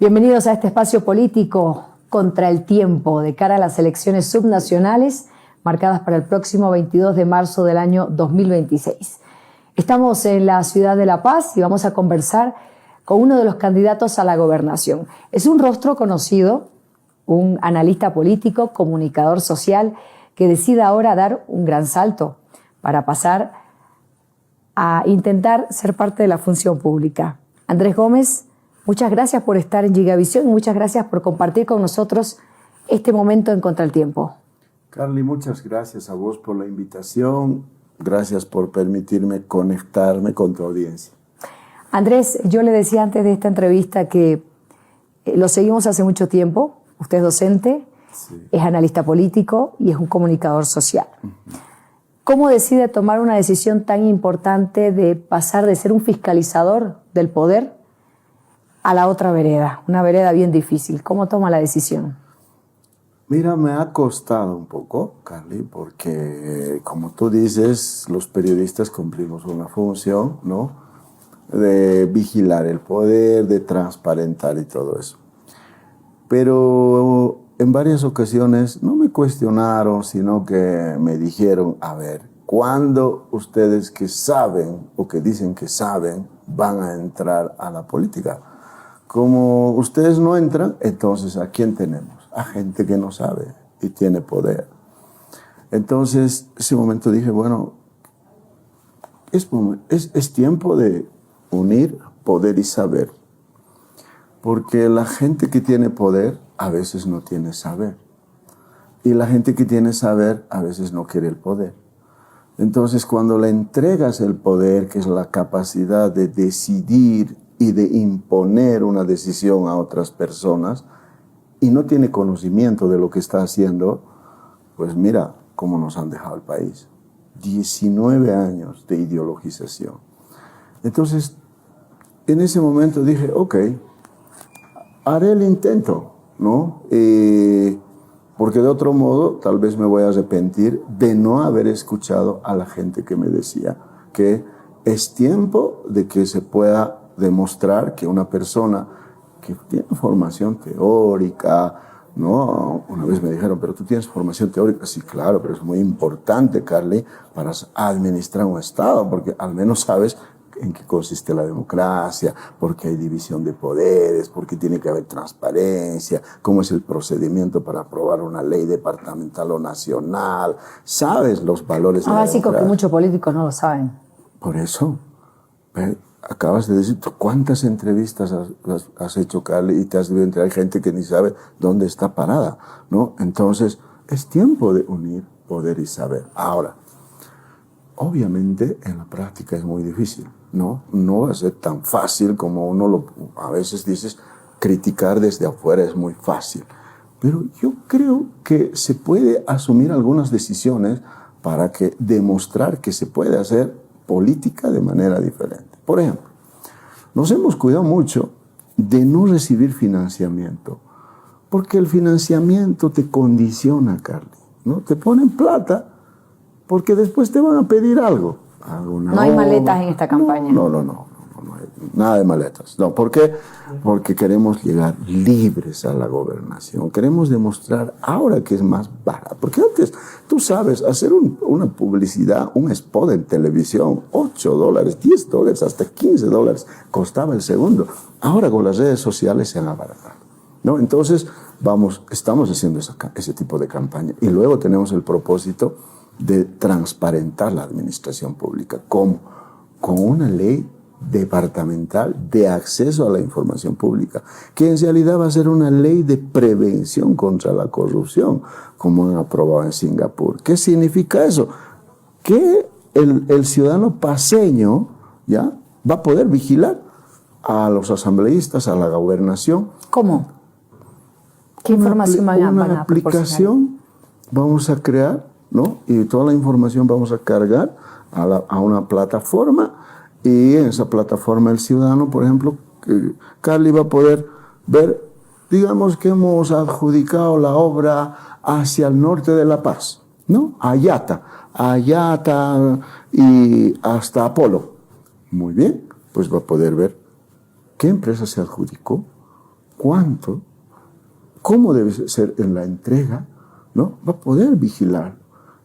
Bienvenidos a este espacio político contra el tiempo de cara a las elecciones subnacionales marcadas para el próximo 22 de marzo del año 2026. Estamos en la ciudad de La Paz y vamos a conversar con uno de los candidatos a la gobernación. Es un rostro conocido, un analista político, comunicador social, que decide ahora dar un gran salto para pasar a intentar ser parte de la función pública. Andrés Gómez, muchas gracias por estar en Gigavisión y muchas gracias por compartir con nosotros este momento en Contra el Tiempo. Carly, muchas gracias a vos por la invitación. Gracias por permitirme conectarme con tu audiencia. Andrés, yo le decía antes de esta entrevista que lo seguimos hace mucho tiempo. Usted es docente, sí, es analista político y es un comunicador social. ¿Cómo decide tomar una decisión tan importante de pasar de ser un fiscalizador del poder a la otra vereda? Una vereda bien difícil. ¿Cómo toma la decisión? Mira, me ha costado un poco, Carly, porque como tú dices, los periodistas cumplimos una función, ¿no? De vigilar el poder, de transparentar y todo eso. Pero en varias ocasiones no me cuestionaron, sino que me dijeron, a ver, ¿cuándo ustedes que saben o que dicen que saben van a entrar a la política? Como ustedes no entran, entonces ¿a quién tenemos? A gente que no sabe y tiene poder. Entonces, ese momento dije, bueno, es tiempo de unir poder y saber. Porque la gente que tiene poder a veces no tiene saber. Y la gente que tiene saber a veces no quiere el poder. Entonces, cuando le entregas el poder, que es la capacidad de decidir y de imponer una decisión a otras personas, y no tiene conocimiento de lo que está haciendo, pues mira cómo nos han dejado el país. 19 años de ideologización. Entonces, en ese momento dije, ok, haré el intento, ¿no? Porque de otro modo tal vez me voy a arrepentir de no haber escuchado a la gente que me decía que es tiempo de que se pueda demostrar que una persona que tiene formación teórica, ¿no? Una vez me dijeron, pero tú tienes formación teórica. Sí, claro, pero es muy importante, Carly, para administrar un Estado, porque al menos sabes en qué consiste la democracia, por qué hay división de poderes, por qué tiene que haber transparencia, cómo es el procedimiento para aprobar una ley departamental o nacional. Sabes los valores de la democracia. Básico que muchos políticos no lo saben. Por eso, acabas de decir, ¿cuántas entrevistas has hecho, Carly? Y te has debido enterar, hay gente que ni sabe dónde está parada, ¿no? Entonces, es tiempo de unir poder y saber. Ahora, obviamente, en la práctica es muy difícil, ¿no? No va a ser tan fácil como uno a veces dices, criticar desde afuera es muy fácil. Pero yo creo que se puede asumir algunas decisiones para demostrar que se puede hacer política de manera diferente. Por ejemplo, nos hemos cuidado mucho de no recibir financiamiento, porque el financiamiento te condiciona, Carly, ¿no? Te ponen plata porque después te van a pedir algo. No hay maletas en esta campaña. No hay nada de maletas. No, ¿por qué? Porque queremos llegar libres a la gobernación. Queremos demostrar ahora que es más barata. Porque antes, tú sabes, hacer una publicidad, un spot en televisión, $8, $10, hasta $15 costaba el segundo. Ahora con las redes sociales se han abaratado, ¿no? Entonces, estamos haciendo ese tipo de campaña. Y luego tenemos el propósito de transparentar la administración pública. ¿Cómo? Con una ley departamental de acceso a la información pública, que en realidad va a ser una ley de prevención contra la corrupción, como han aprobado en Singapur. ¿Qué significa eso? Que el ciudadano paseño ya va a poder vigilar a los asambleístas, a la gobernación. ¿Cómo? ¿Qué información van a proporcionar? Una aplicación vamos a crear, ¿no? Y toda la información vamos a cargar a una plataforma, y en esa plataforma el ciudadano, por ejemplo, Carly va a poder ver, digamos que hemos adjudicado la obra hacia el norte de La Paz, ¿no? Ayata y hasta Apolo. Muy bien, pues va a poder ver qué empresa se adjudicó, cuánto, cómo debe ser en la entrega, ¿no? Va a poder vigilar.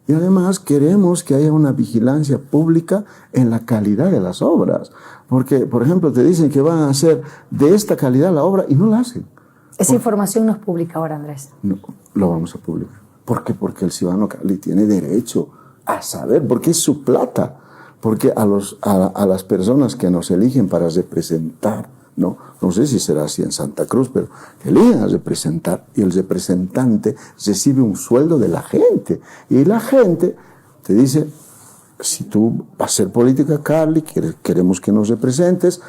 Y además queremos que haya una vigilancia pública en la calidad de las obras. Porque, por ejemplo, te dicen que van a hacer de esta calidad la obra y no la hacen. Esa información no es pública ahora, Andrés. No, lo vamos a publicar. ¿Por qué? Porque el ciudadano Cali tiene derecho a saber, porque es su plata. Porque a las personas que nos eligen para representar, no sé si será así en Santa Cruz, pero eligen a representar y el representante recibe un sueldo de la gente. Y la gente te dice, si tú vas a hacer política, Carly, queremos que nos representes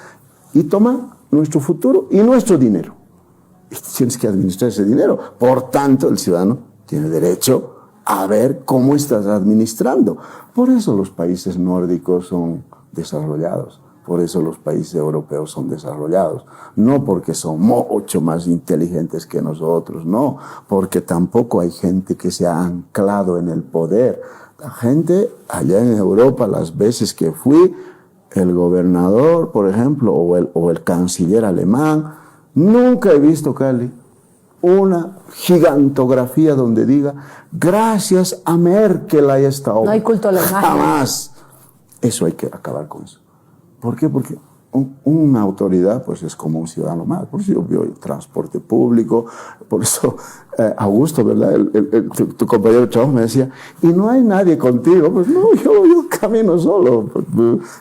y toma nuestro futuro y nuestro dinero. Y tienes que administrar ese dinero. Por tanto, el ciudadano tiene derecho a ver cómo estás administrando. Por eso los países nórdicos son desarrollados. Por eso los países europeos son desarrollados. No porque son mucho más inteligentes que nosotros, no. Porque tampoco hay gente que se ha anclado en el poder. La gente allá en Europa, las veces que fui, el gobernador, por ejemplo, o el canciller alemán, nunca he visto, Cali, una gigantografía donde diga gracias a Merkel hay esta obra. No hay culto a la imagen. Jamás. Eso hay que acabar con eso. ¿Por qué? Porque una autoridad pues es como un ciudadano más. Por eso yo veo el transporte público, por eso Augusto, ¿verdad? Tu compañero de trabajo me decía, y no hay nadie contigo. Pues no, yo camino solo.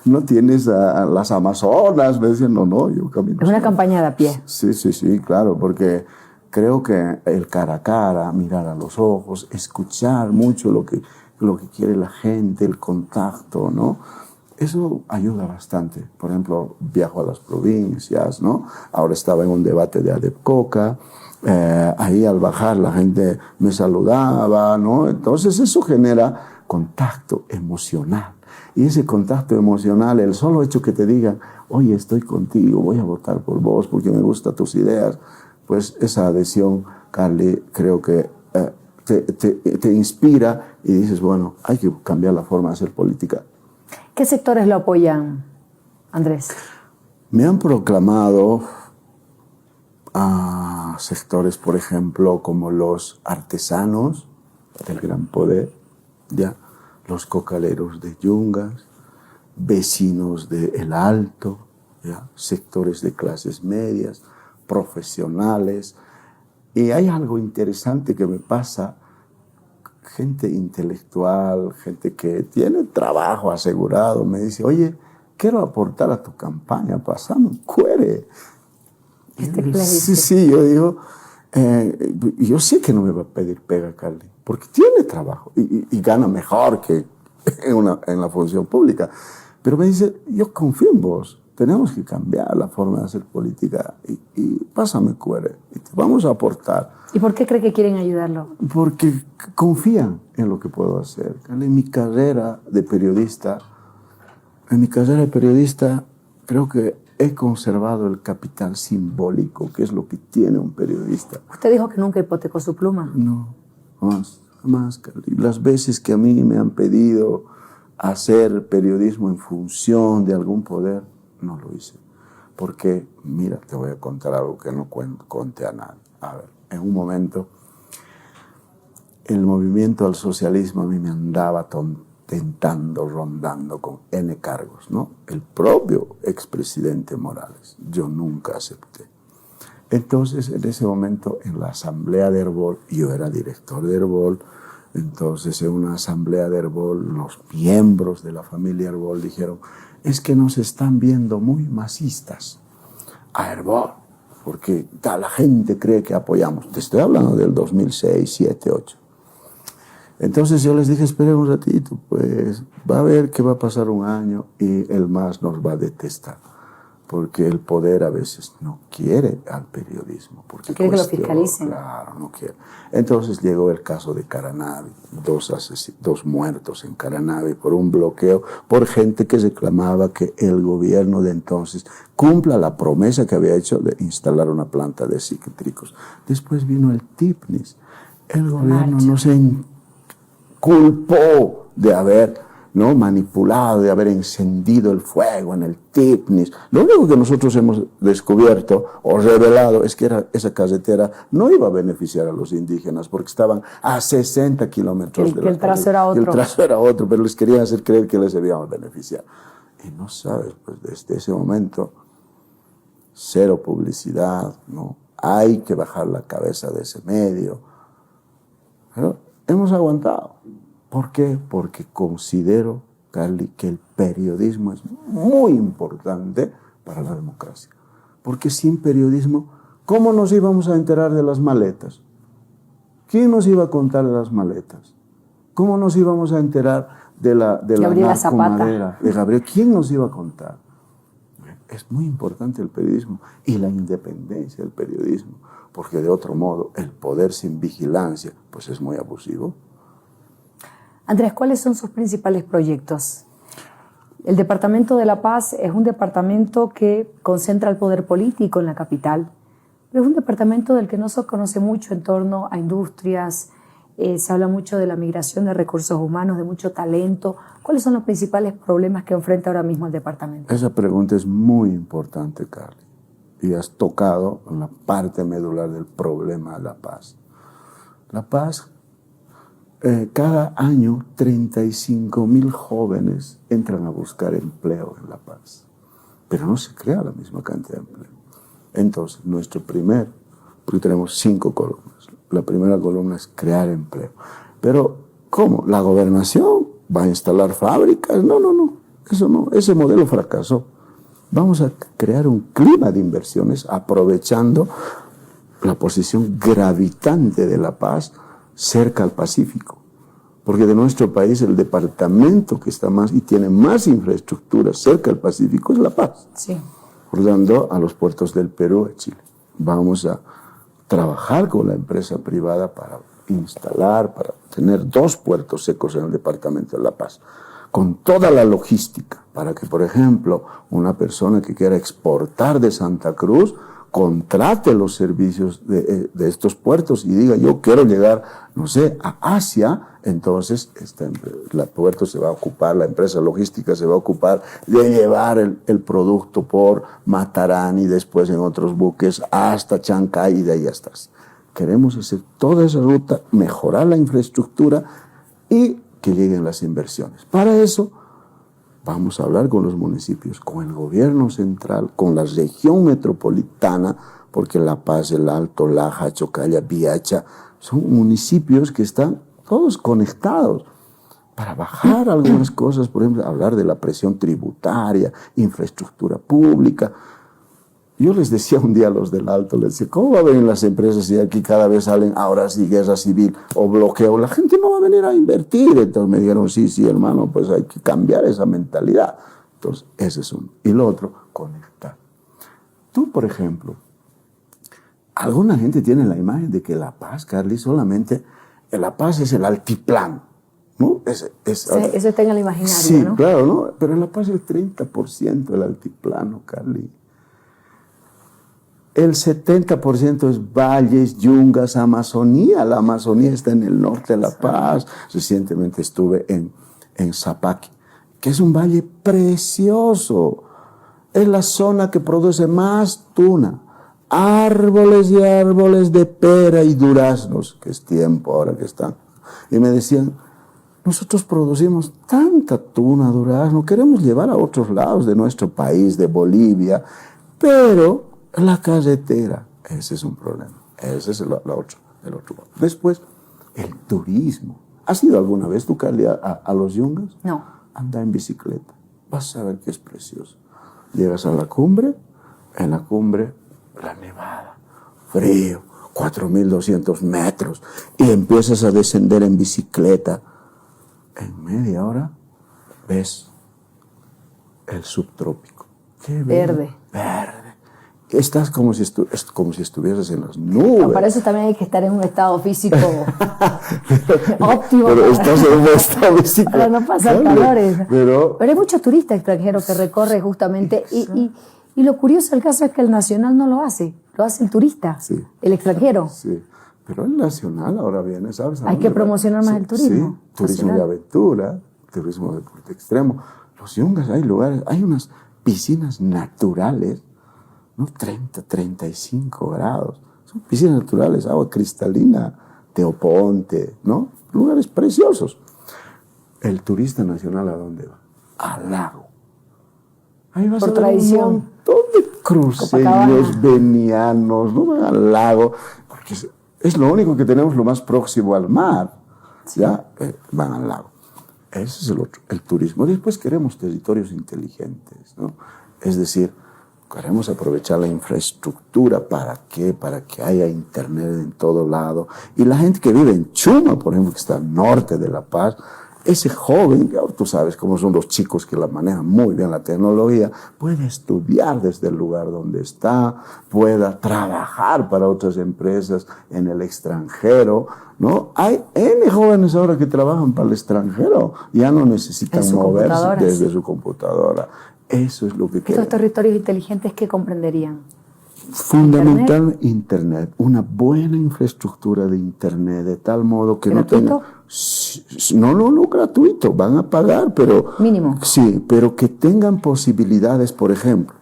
No tienes a las Amazonas. Me decían, no, yo camino Es una solo. campaña de a pie. Sí, claro, porque creo que el cara a cara, mirar a los ojos, escuchar mucho lo que quiere la gente, el contacto, ¿no? Eso ayuda bastante. Por ejemplo, viajo a las provincias, ¿no? Ahora estaba en un debate de Adepcoca, ahí al bajar la gente me saludaba, ¿no? Entonces eso genera contacto emocional. Y ese contacto emocional, el solo hecho que te digan, oye, estoy contigo, voy a votar por vos porque me gustan tus ideas, pues esa adhesión, Carly, creo que te inspira y dices, bueno, hay que cambiar la forma de hacer política. ¿Qué sectores lo apoyan, Andrés? Me han proclamado a sectores, por ejemplo, como los artesanos del Gran Poder, ya, los cocaleros de Yungas, vecinos de El Alto, ya, sectores de clases medias, profesionales. Y hay algo interesante que me pasa. Gente intelectual, gente que tiene trabajo asegurado, me dice, oye, quiero aportar a tu campaña, pasame un cuere. Sí, yo digo, yo sé que no me va a pedir pega, Carly, porque tiene trabajo y gana mejor que en la función pública. Pero me dice, yo confío en vos, tenemos que cambiar la forma de hacer política y pásame cuere, y te vamos a aportar. ¿Y por qué cree que quieren ayudarlo? Porque confían en lo que puedo hacer. En mi carrera de periodista, creo que he conservado el capital simbólico, que es lo que tiene un periodista. Usted dijo que nunca hipotecó su pluma. No, jamás, Carly. Las veces que a mí me han pedido hacer periodismo en función de algún poder, no lo hice. Porque, mira, te voy a contar algo que no conté a nadie. A ver. En un momento, el movimiento al socialismo a mí me andaba tentando, rondando con N cargos, ¿no? El propio expresidente Morales. Yo nunca acepté. Entonces, en ese momento, en la asamblea de Herbol, yo era director de Herbol, entonces en una asamblea de Herbol, los miembros de la familia Herbol dijeron, es que nos están viendo muy masistas a Herbol. Porque la gente cree que apoyamos. Te estoy hablando del 2006, 2007, 2008. Entonces yo les dije, esperen un ratito, pues va a ver que va a pasar un año y el MAS nos va a detestar. Porque el poder a veces no quiere al periodismo. Porque quiere que lo fiscalicen. Claro, no quiere. Entonces llegó el caso de Caranavi, dos muertos en Caranavi por un bloqueo, por gente que reclamaba que el gobierno de entonces cumpla la promesa que había hecho de instalar una planta de cítricos. Después vino el TIPNIS. El gobierno no se culpó de haber ¿no? Manipulado, de haber encendido el fuego en el Tifnis. Lo único que nosotros hemos descubierto o revelado es que esa carretera no iba a beneficiar a los indígenas porque estaban a 60 kilómetros de la el trazo era otro. El trazo era otro, pero les querían hacer creer que les debíamos beneficiar. Y no sabes, pues desde ese momento, cero publicidad, ¿no? Hay que bajar la cabeza de ese medio. Pero hemos aguantado. ¿Por qué? Porque considero, Carly, que el periodismo es muy importante para la democracia. Porque sin periodismo, ¿cómo nos íbamos a enterar de las maletas? ¿Quién nos iba a contar de las maletas? ¿Cómo nos íbamos a enterar de la narcomadera de Gabriel? ¿Quién nos iba a contar? Es muy importante el periodismo y la independencia del periodismo, porque de otro modo el poder sin vigilancia pues es muy abusivo. Andrés, ¿cuáles son sus principales proyectos? El Departamento de La Paz es un departamento que concentra el poder político en la capital, pero es un departamento del que no se conoce mucho en torno a industrias, se habla mucho de la migración de recursos humanos, de mucho talento. ¿Cuáles son los principales problemas que enfrenta ahora mismo el departamento? Esa pregunta es muy importante, Carly, y has tocado la parte medular del problema de La Paz. La Paz, cada año 35,000 jóvenes entran a buscar empleo en La Paz, pero no se crea la misma cantidad de empleo. Entonces, porque tenemos 5 columnas. La primera columna es crear empleo. Pero, ¿cómo? ¿La gobernación va a instalar fábricas? No. Eso no. Ese modelo fracasó. Vamos a crear un clima de inversiones aprovechando la posición gravitante de La Paz cerca al Pacífico. Porque de nuestro país el departamento que está más y tiene más infraestructura cerca al Pacífico es La Paz. Sí. Recordando a los puertos del Perú y Chile. Vamos a trabajar con la empresa privada para instalar, para tener 2 puertos secos en el departamento de La Paz, con toda la logística, para que, por ejemplo, una persona que quiera exportar de Santa Cruz contrate los servicios de estos puertos y diga, yo quiero llegar, no sé, a Asia, entonces la puerto se va a ocupar, la empresa logística se va a ocupar de llevar el producto por Matarán y después en otros buques hasta Chancay y de ahí hasta. Queremos hacer toda esa ruta, mejorar la infraestructura y que lleguen las inversiones. Para eso vamos a hablar con los municipios, con el gobierno central, con la región metropolitana, porque La Paz, El Alto, Laja, Chocalla, Biacha, son municipios que están todos conectados para bajar algunas cosas, por ejemplo, hablar de la presión tributaria, infraestructura pública. Yo les decía un día a los del Alto, les decía, ¿cómo va a venir las empresas si aquí cada vez salen ahora sí guerra civil o bloqueo? La gente no va a venir a invertir. Entonces me dijeron, sí, hermano, pues hay que cambiar esa mentalidad. Entonces, ese es uno. Y lo otro, conectar. Tú, por ejemplo, alguna gente tiene la imagen de que La Paz, Carly, solamente La Paz es el altiplano, ¿no? Eso está en el imaginario, sí, ¿no? Claro, ¿no? Pero La Paz es el 30% del altiplano, Carly. El 70% es valles, yungas, Amazonía. La Amazonía está en el norte de La Paz. Recientemente estuve en Zapaqui, que es un valle precioso. Es la zona que produce más tuna. Árboles y árboles de pera y duraznos, que es tiempo ahora que están. Y me decían, nosotros producimos tanta tuna, durazno, queremos llevar a otros lados de nuestro país, de Bolivia, pero la carretera, ese es un problema. Ese es el otro. Después, el turismo. ¿Has ido alguna vez tú, Carly, a los yungas? No. Anda en bicicleta. Vas a ver que es precioso. Llegas a la cumbre, en la cumbre, la nevada, frío, 4.200 metros, y empiezas a descender en bicicleta. En media hora ves el subtrópico. ¿Qué Verde. Verde. Estás como si estuvieras en las nubes. No, para eso también hay que estar en un estado físico óptimo. Pero estás en un estado físico. Para no pasar calores. Pero hay muchos turistas extranjeros que recorren justamente. Y lo curioso del caso es que el nacional no lo hace. Lo hace el turista, sí, el extranjero. Sí. Pero el nacional ahora viene, ¿sabes? Hay que promocionar más el turismo. Sí, turismo de aventura, turismo de deporte extremo. Los yungas, hay lugares, hay unas piscinas naturales, ¿no? 30, 35 grados. Son piscinas naturales, agua cristalina, Teoponte, ¿no? Lugares preciosos. El turista nacional, ¿a dónde va? Al lago. Ahí vas Por a ver tradición. un montón de cruceños, venianos, ¿no? Van al lago, porque es lo único que tenemos lo más próximo al mar. Sí. ¿Ya? Van al lago. Ese es el turismo. Después queremos territorios inteligentes, ¿no? Es decir, queremos aprovechar la infraestructura. ¿Para qué? Para que haya internet en todo lado. Y la gente que vive en Chuma, por ejemplo, que está al norte de La Paz, ese joven, tú sabes cómo son los chicos que la manejan muy bien la tecnología, puede estudiar desde el lugar donde está, pueda trabajar para otras empresas en el extranjero, ¿no? Hay N jóvenes ahora que trabajan para el extranjero, ya no necesitan moverse desde su computadora. Eso es lo que queremos. ¿Estos territorios inteligentes qué comprenderían? Fundamental Internet, una buena infraestructura de Internet, de tal modo que ¿Gratuito? No gratuito, van a pagar, pero... Mínimo. Sí, pero que tengan posibilidades, por ejemplo,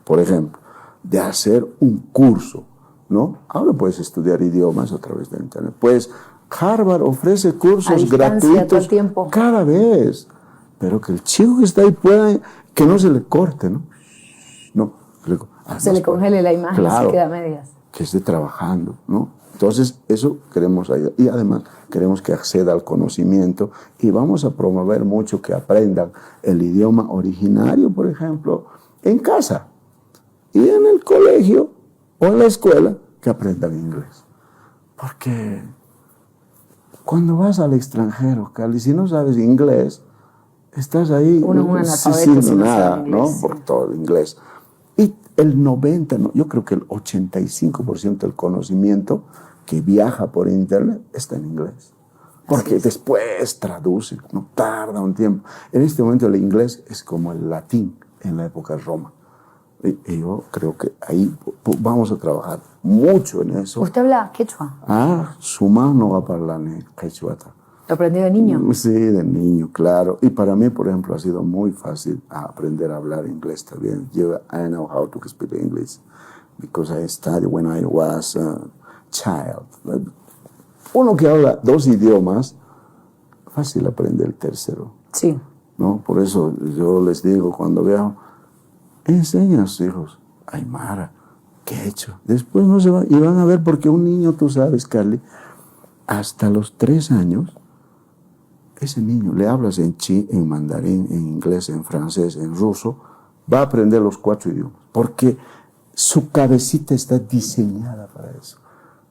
de hacer un curso, ¿no? Ahora puedes estudiar idiomas a través de Internet. Pues Harvard ofrece cursos gratuitos todo el tiempo. Cada vez, pero que el chico que está ahí pueda, que no se le corte, ¿no? Se le congele la imagen, claro, se queda a medias. Que esté trabajando, ¿no? Entonces, eso queremos ayudar. Y además, queremos que acceda al conocimiento y vamos a promover mucho que aprendan el idioma originario, por ejemplo, en casa. Y en el colegio o en la escuela, que aprendan inglés. Porque cuando vas al extranjero, Cali, si no sabes inglés, estás ahí sin nada, inglés, ¿no? Sí. Por todo el inglés. Y el 90, no, yo creo que el 85% del conocimiento que viaja por Internet está en inglés. Porque después traduce, no tarda un tiempo. En este momento el inglés es como el latín en la época de Roma. Y yo creo que ahí vamos a trabajar mucho en eso. ¿Usted habla quechua? Suma no va a hablar quechua. ¿Lo aprendió de niño? Sí, de niño, claro. Y para mí, por ejemplo, ha sido muy fácil aprender a hablar inglés también. I know how to speak English because I studied when I was a child. Uno que habla 2 idiomas, fácil aprender el tercero. Sí. ¿No? Por eso yo les digo cuando viajo, enseña a sus hijos aymara, quechua. Después no se va, y van a ver, porque un niño, tú sabes, Carly, hasta los 3 años, ese niño, le hablas en en mandarín, en inglés, en francés, en ruso, va a aprender los 4 idiomas, porque su cabecita está diseñada para eso.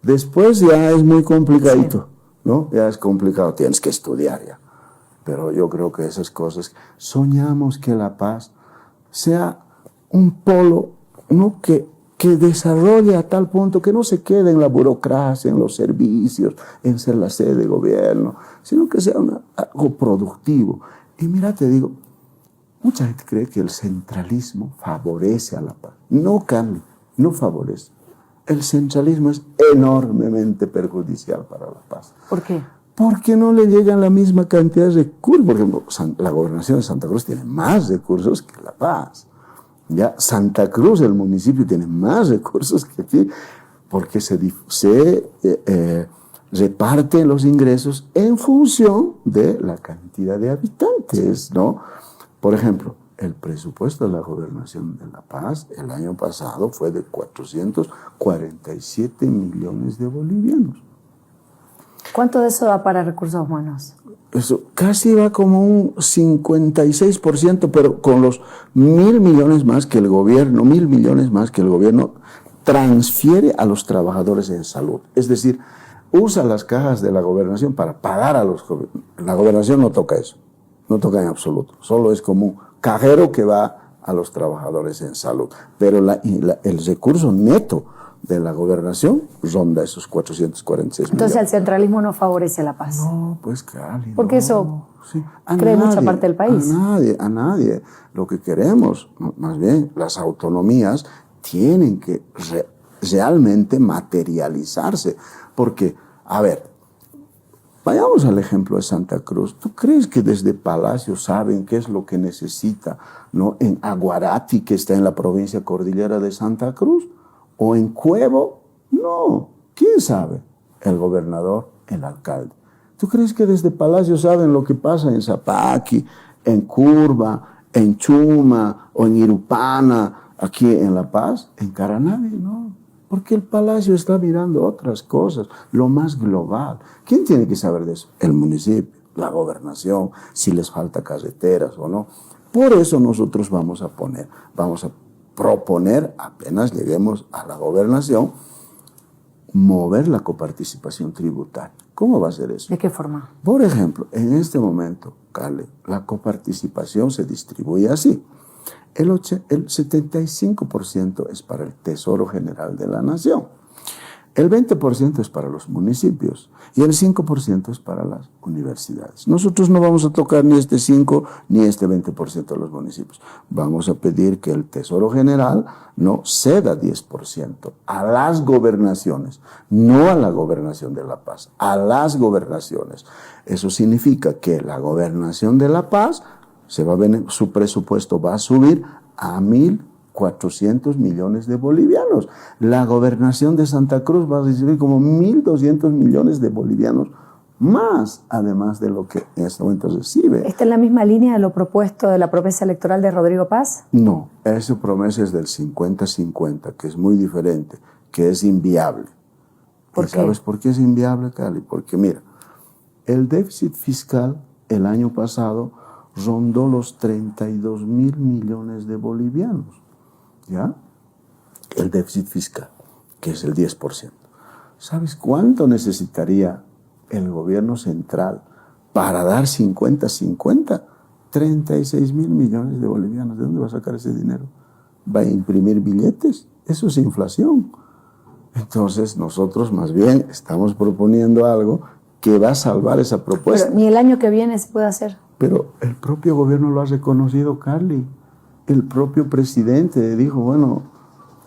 Después ya es muy complicadito, ¿no? Ya es complicado, tienes que estudiar ya. Pero yo creo que esas cosas, soñamos que La Paz sea un polo, ¿no? que desarrolle a tal punto que no se quede en la burocracia, en los servicios, en ser la sede de gobierno, sino que sea algo productivo. Y mira, te digo, mucha gente cree que el centralismo favorece a La Paz. No, Carly, no favorece. El centralismo es enormemente perjudicial para La Paz. ¿Por qué? Porque no le llegan la misma cantidad de recursos. Por ejemplo, la gobernación de Santa Cruz tiene más recursos que La Paz. Ya Santa Cruz, el municipio, tiene más recursos que aquí, porque se reparten los ingresos en función de la cantidad de habitantes, ¿no? Por ejemplo, el presupuesto de la gobernación de La Paz el año pasado fue de 447 millones de bolivianos. ¿Cuánto de eso da para recursos humanos? Eso casi va como un 56%, pero con los 1.000 millones más que el gobierno, transfiere a los trabajadores en salud. Es decir, usa las cajas de la gobernación para pagar a los... La gobernación no toca eso, no toca en absoluto. Solo es como un cajero que va a los trabajadores en salud. Pero el recurso neto de la gobernación ronda esos 446 Entonces millones. el centralismo no favorece a La Paz. No, pues claro. Porque no, eso sí, cree mucha parte del país. A nadie. Lo que queremos, más bien, las autonomías tienen que realmente materializarse. Porque, a ver, Vayamos al ejemplo de Santa Cruz. ¿Tú crees que desde Palacio saben qué es lo que necesita, ¿no? En Aguarati, que está en la provincia cordillera de Santa Cruz, o en Cuevo? No. ¿Quién sabe? El gobernador, el alcalde. ¿Tú crees que desde Palacio saben lo que pasa en Zapaqui, en Curva, en Chuma o en Irupana, aquí en La Paz? En Caranavi, no. Porque el Palacio está mirando otras cosas, lo más global. ¿Quién tiene que saber de eso? El municipio, la gobernación, si les falta carreteras o no. Por eso nosotros vamos a proponer, apenas lleguemos a la gobernación, mover la coparticipación tributaria. ¿Cómo va a ser eso? ¿De qué forma? Por ejemplo, en este momento, Carle, la coparticipación se distribuye así. El 75% es para el Tesoro General de la Nación. El 20% es para los municipios y el 5% es para las universidades. Nosotros no vamos a tocar ni este 5 ni este 20% de los municipios. Vamos a pedir que el Tesoro General no ceda 10% a las gobernaciones, no a la gobernación de La Paz, a las gobernaciones. Eso significa que la gobernación de La Paz su presupuesto va a subir a 1.400 millones de bolivianos. La gobernación de Santa Cruz va a recibir como 1.200 millones de bolivianos más, además de lo que en este momento recibe. ¿Está en la misma línea de lo propuesto de la promesa electoral de Rodrigo Paz? No, esa promesa es del 50-50, que es muy diferente, que es inviable. ¿Por qué? ¿Sabes por qué es inviable, Cali? Porque mira, el déficit fiscal el año pasado rondó los 32.000 millones de bolivianos, ¿ya? El déficit fiscal, que es el 10%. ¿Sabes cuánto necesitaría el gobierno central para dar 50-50? 36.000 millones de bolivianos. ¿De dónde va a sacar ese dinero? ¿Va a imprimir billetes? Eso es inflación. Entonces nosotros más bien estamos proponiendo algo que va a salvar esa propuesta. Pero ni el año que viene se puede hacer. Pero el propio gobierno lo ha reconocido, Carly. El propio presidente dijo, bueno,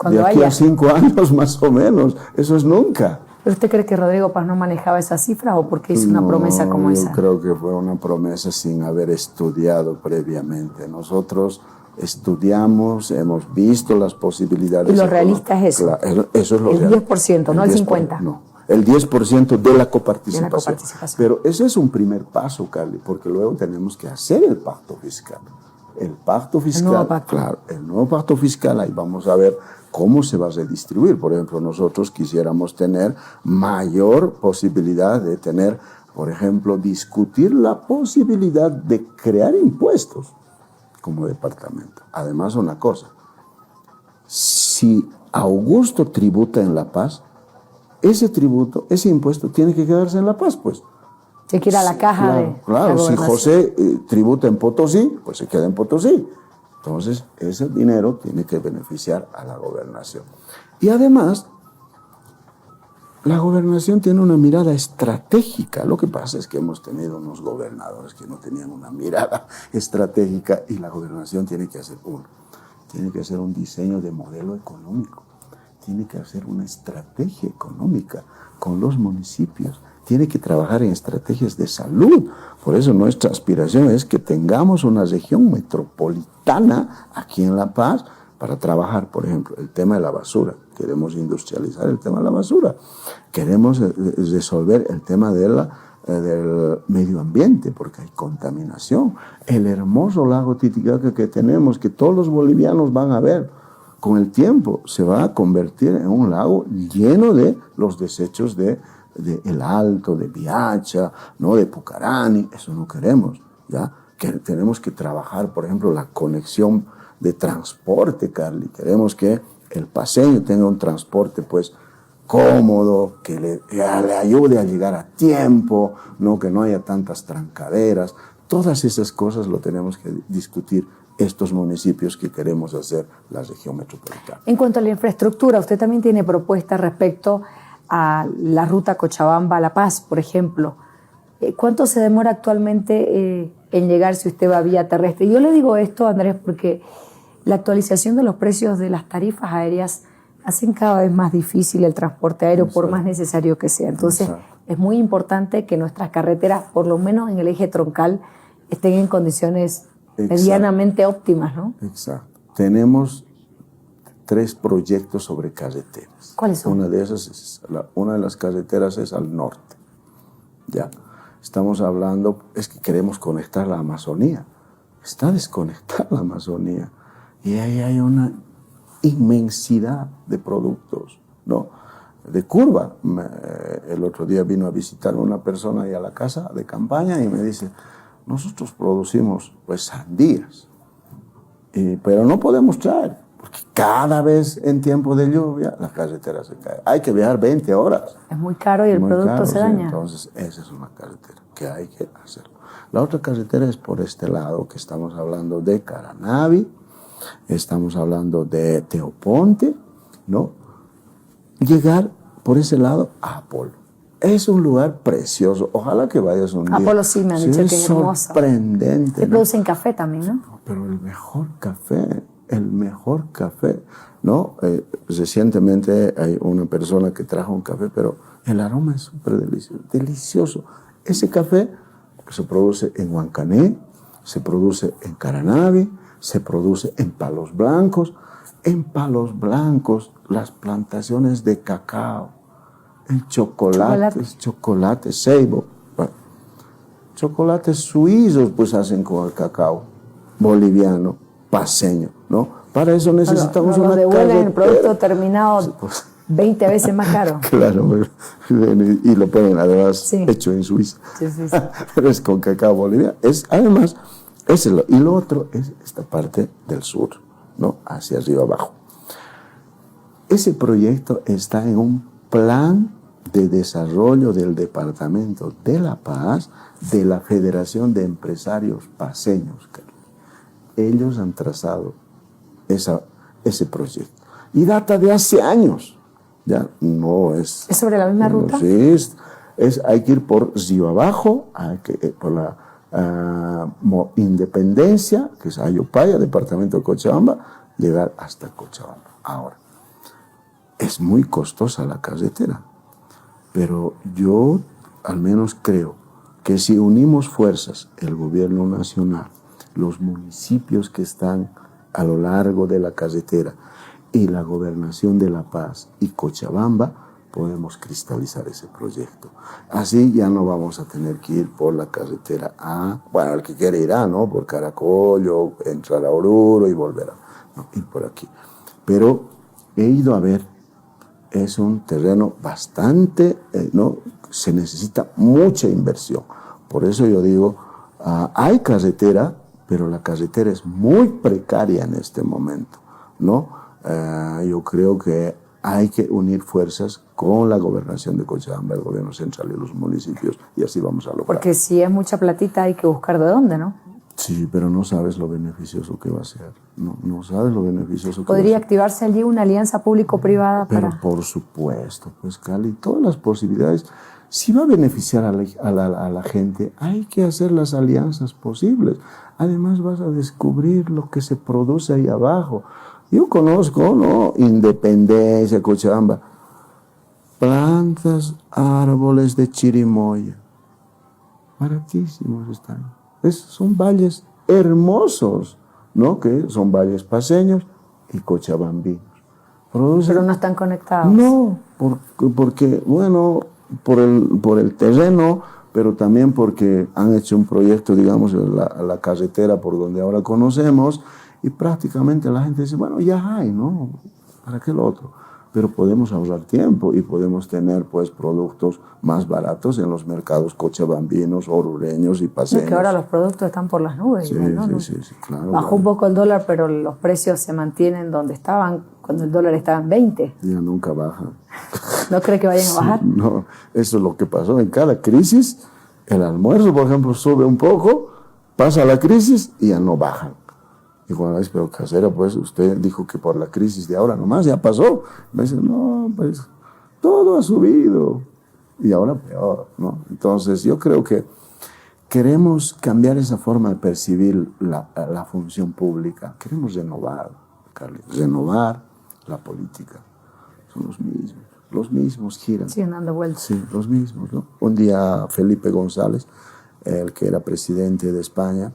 de aquí a 5 años más o menos, eso es nunca. ¿Pero usted cree que Rodrigo Paz no manejaba esa cifra o porque hizo una promesa como esa? Yo creo que fue una promesa sin haber estudiado previamente. Nosotros estudiamos, hemos visto las posibilidades. ¿Y lo realista es eso? Claro, eso es lo el real. 10%, no el 50%. No. El 10% de la coparticipación. De la coparticipación. Pero ese es un primer paso, Carly, porque luego tenemos que hacer el pacto fiscal. El pacto fiscal, el nuevo pacto. Claro, el nuevo pacto fiscal, ahí vamos a ver cómo se va a redistribuir. Por ejemplo, nosotros quisiéramos tener mayor posibilidad de tener, por ejemplo, discutir la posibilidad de crear impuestos como departamento. Además, una cosa, si Augusto tributa en La Paz, ese tributo, ese impuesto tiene que quedarse en La Paz, pues. Se quiere a la caja de Claro, si José tributa en Potosí, pues se queda en Potosí. Entonces, ese dinero tiene que beneficiar a la gobernación. Y además, la gobernación tiene una mirada estratégica. Lo que pasa es que hemos tenido unos gobernadores que no tenían una mirada estratégica y la gobernación tiene que hacer tiene que hacer un diseño de modelo económico. Tiene que hacer una estrategia económica con los municipios, tiene que trabajar en estrategias de salud. Por eso nuestra aspiración es que tengamos una región metropolitana aquí en La Paz para trabajar, por ejemplo, el tema de la basura. Queremos industrializar el tema de la basura. Queremos resolver el tema del medio ambiente, porque hay contaminación. El hermoso lago Titicaca que tenemos, que todos los bolivianos van a ver, con el tiempo se va a convertir en un lago lleno de los desechos de El Alto, de Biacha, ¿no? De Pucarani. Eso no queremos, ¿ya? Que tenemos que trabajar, por ejemplo, la conexión de transporte, Carly. Queremos que el paseño tenga un transporte, pues, cómodo, que le ayude a llegar a tiempo, ¿no? Que no haya tantas trancaderas. Todas esas cosas lo tenemos que discutir estos municipios que queremos hacer la región metropolitana. En cuanto a la infraestructura, usted también tiene propuestas respecto a la ruta Cochabamba-La Paz, por ejemplo. ¿Cuánto se demora actualmente en llegar si usted va vía terrestre? Yo le digo esto, Andrés, porque la actualización de los precios de las tarifas aéreas hacen cada vez más difícil el transporte aéreo, por más necesario que sea. Entonces, es muy importante que nuestras carreteras, por lo menos en el eje troncal, estén en condiciones medianamente óptimas, ¿no? Exacto. Tenemos 3 proyectos sobre carreteras. ¿Cuáles son? Una de esas una de las carreteras es al norte. Ya. Estamos hablando, es que queremos conectar la Amazonía. Está desconectada la Amazonía. Y ahí hay una inmensidad de productos, ¿no? De curva. El otro día vino a visitar una persona ahí a la casa de campaña y me dice, nosotros producimos pues sandías, pero no podemos traer, porque cada vez en tiempo de lluvia la carretera se cae. Hay que viajar 20 horas. Es muy caro y el producto se daña. Entonces, esa es una carretera que hay que hacerlo. La otra carretera es por este lado, que estamos hablando de Caranavi, estamos hablando de Teoponte, ¿no? Llegar por ese lado a Apolo. Es un lugar precioso. Ojalá que vayas un día. Apolo sí me han dicho que es hermoso. Sorprendente. Se producen café también, ¿no? Pero el mejor café, ¿no? Recientemente hay una persona que trajo un café, pero el aroma es súper delicioso. Ese café se produce en Huancané, se produce en Caranavi, se produce en Palos Blancos. En Palos Blancos, las plantaciones de cacao, el chocolate, ceibo. Bueno, chocolates suizos pues hacen con el cacao boliviano, paceño, ¿no? Para eso necesitamos una carretera. El producto terminado 20 veces más caro. Claro, y lo ponen además hecho en Suiza. Sí. Pero es con cacao boliviano. Además, y lo otro es esta parte del sur, ¿no? Hacia arriba abajo. Ese proyecto está en un plan de desarrollo del Departamento de La Paz de la Federación de Empresarios Paceños. Ellos han trazado ese proyecto. Y data de hace años. Ya no es... ¿Es sobre la misma ruta? Sí, hay que ir por Río Abajo, por la Independencia, que es Ayopaya, departamento de Cochabamba, llegar hasta Cochabamba. Ahora, es muy costosa la carretera, pero yo al menos creo que si unimos fuerzas, el gobierno nacional, los municipios que están a lo largo de la carretera y la gobernación de La Paz y Cochabamba, podemos cristalizar ese proyecto. Así ya no vamos a tener que ir por la carretera A, bueno, el que quiere ir A, ¿no? Por Caracollo, entrar a Oruro y volver ir por aquí. Pero he ido a ver, es un terreno bastante, ¿no? Se necesita mucha inversión. Por eso yo digo, hay carretera, pero la carretera es muy precaria en este momento, ¿no? Yo creo que hay que unir fuerzas con la gobernación de Cochabamba, el gobierno central y los municipios, y así vamos a lograr. Porque si es mucha platita hay que buscar de dónde, ¿no? Sí, pero no sabes lo beneficioso que va a ser. No sabes lo beneficioso que ¿Podría va a ser. activarse allí una alianza público-privada para...? Pero por supuesto, pues Cali, todas las posibilidades. Si va a beneficiar a la gente, hay que hacer las alianzas posibles. Además vas a descubrir lo que se produce ahí abajo. Yo conozco, ¿no? Independencia, Cochabamba. Plantas, árboles de chirimoya. Baratísimos están. Son valles hermosos, ¿no? Que son valles paceños y cochabambinos. Pero no están conectados. No, porque bueno, por el terreno, pero también porque han hecho un proyecto, digamos, la carretera por donde ahora conocemos, y prácticamente la gente dice, bueno, ya hay, ¿no? ¿Para qué lo otro? Pero podemos ahorrar tiempo y podemos tener, pues, productos más baratos en los mercados cochabambinos, orureños y paceños. Es que ahora los productos están por las nubes. Sí, ¿no? sí, claro. Bajó un poco el dólar, pero los precios se mantienen donde estaban cuando el dólar estaba en 20. Ya nunca bajan. ¿No cree que vayan a bajar? No, eso es lo que pasó en cada crisis. El almuerzo, por ejemplo, sube un poco, pasa la crisis y ya no bajan. Y cuando dice, pero casera, pues usted dijo que por la crisis de ahora nomás ya pasó. Me dice, no, pues todo ha subido y ahora peor, ¿no? Entonces yo creo que queremos cambiar esa forma de percibir la función pública. Queremos renovar, Carly, renovar la política. Son los mismos. los mismos giran. Siguen dando vueltas. Sí, los mismos, ¿no? Un día Felipe González, el que era presidente de España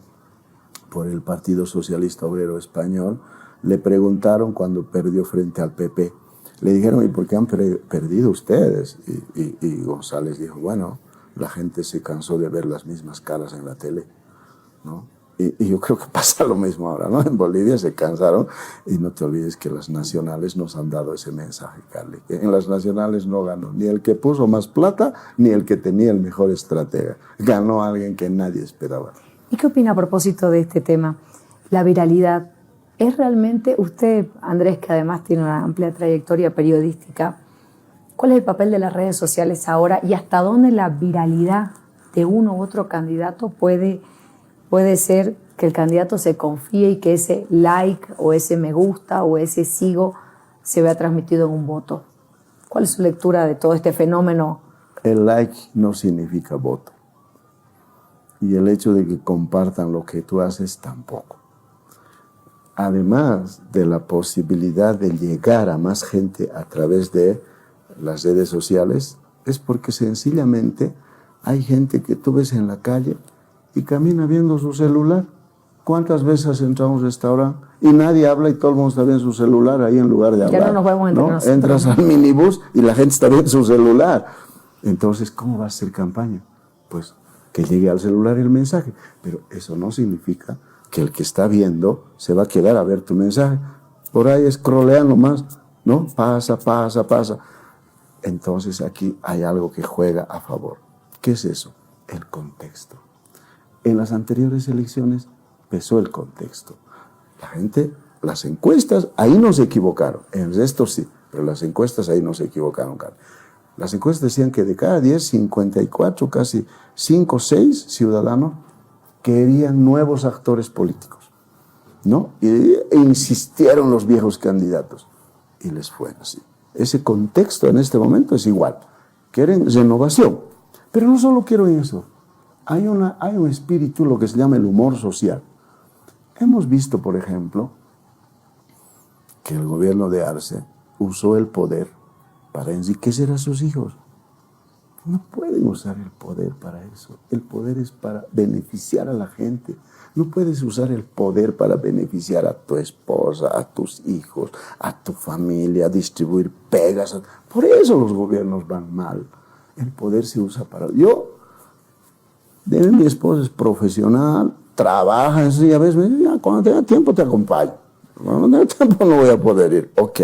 por el Partido Socialista Obrero Español, le preguntaron cuando perdió frente al PP. Le dijeron, ¿y por qué han perdido ustedes? Y González dijo, bueno, la gente se cansó de ver las mismas caras en la tele, ¿no? Y yo creo que pasa lo mismo ahora, ¿no? En Bolivia se cansaron y no te olvides que las nacionales nos han dado ese mensaje, Carly. Que en las nacionales no ganó ni el que puso más plata ni el que tenía el mejor estratega. Ganó alguien que nadie esperaba. ¿Y qué opina a propósito de este tema? La viralidad. ¿Es realmente usted, Andrés, que además tiene una amplia trayectoria periodística, cuál es el papel de las redes sociales ahora y hasta dónde la viralidad de uno u otro candidato puede ser que el candidato se confíe y que ese like o ese me gusta o ese sigo se vea transmitido en un voto? ¿Cuál es su lectura de todo este fenómeno? El like no significa voto. Y el hecho de que compartan lo que tú haces tampoco. Además de la posibilidad de llegar a más gente a través de las redes sociales, es porque sencillamente hay gente que tú ves en la calle y camina viendo su celular. ¿Cuántas veces entramos a un restaurante y nadie habla y todo el mundo está viendo su celular ahí en lugar de hablar? Ya no nos vemos entre nosotros. Entras al minibús y la gente está viendo su celular. Entonces, ¿cómo va a ser campaña? Pues que llegue al celular el mensaje. Pero eso no significa que el que está viendo se va a quedar a ver tu mensaje. Por ahí scrollean nomás, ¿no? Pasa. Entonces aquí hay algo que juega a favor. ¿Qué es eso? El contexto. En las anteriores elecciones pesó el contexto. La gente, las encuestas, ahí no se equivocaron. En el resto sí, pero las encuestas ahí no se equivocaron. Las encuestas decían que de cada 10, 54, casi 5 o 6 ciudadanos querían nuevos actores políticos, ¿no? E insistieron los viejos candidatos. Y les fue así. Ese contexto en este momento es igual. Quieren renovación. Pero no solo quieren eso. Hay un espíritu, lo que se llama el humor social. Hemos visto, por ejemplo, que el gobierno de Arce usó el poder para enriquecer a sus hijos. No pueden usar el poder para eso. El poder es para beneficiar a la gente. No puedes usar el poder para beneficiar a tu esposa, a tus hijos, a tu familia, distribuir pegas. Por eso los gobiernos van mal. El poder se usa para... Mi esposa es profesional, trabaja, y a veces me dice, cuando tenga tiempo te acompaño. Cuando tenga tiempo no voy a poder ir. Ok.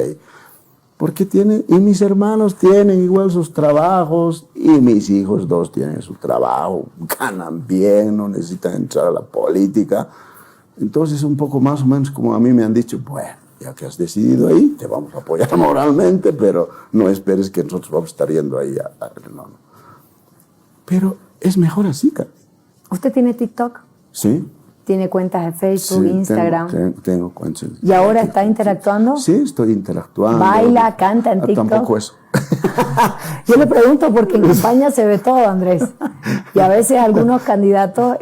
Porque y mis hermanos tienen igual sus trabajos y mis hijos 2 tienen su trabajo, ganan bien, no necesitan entrar a la política. Entonces un poco más o menos como a mí me han dicho, bueno, ya que has decidido ahí, te vamos a apoyar moralmente, pero no esperes que nosotros vamos a estar yendo ahí. No. Pero es mejor así, Carly. ¿Usted tiene TikTok? Sí. ¿Tiene cuentas de Facebook, Instagram? Tengo cuentas. ¿Y ahora está interactuando? Sí, estoy interactuando. ¿Baila, canta en TikTok? Tampoco eso. Yo le pregunto porque en España se ve todo, Andrés. Y a veces algunos candidatos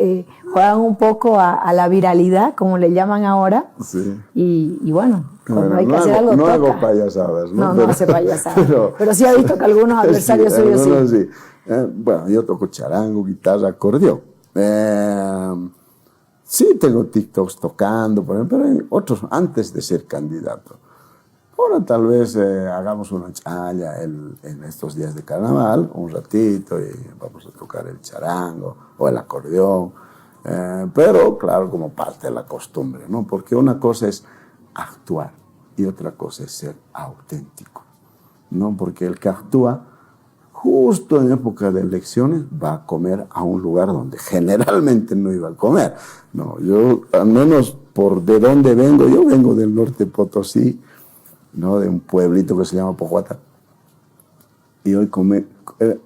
juegan un poco a la viralidad, como le llaman ahora. Sí. Y bueno, cuando hay que hacer algo, no toca. hago payasadas. No hace payasadas. Pero sí ha visto que algunos adversarios suyos sí. Bueno, yo toco charango, guitarra, acordeón. Sí, tengo TikToks tocando, por ejemplo, pero en otros antes de ser candidato. Ahora tal vez hagamos una challa en estos días de carnaval, un ratito, y vamos a tocar el charango o el acordeón. Pero, claro, como parte de la costumbre, ¿no? Porque una cosa es actuar y otra cosa es ser auténtico, ¿no? Porque el que actúa justo en época de elecciones va a comer a un lugar donde generalmente no iba a comer. No, yo, al menos por de dónde vengo, yo vengo del norte de Potosí, ¿no? De un pueblito que se llama Pojuata. Y hoy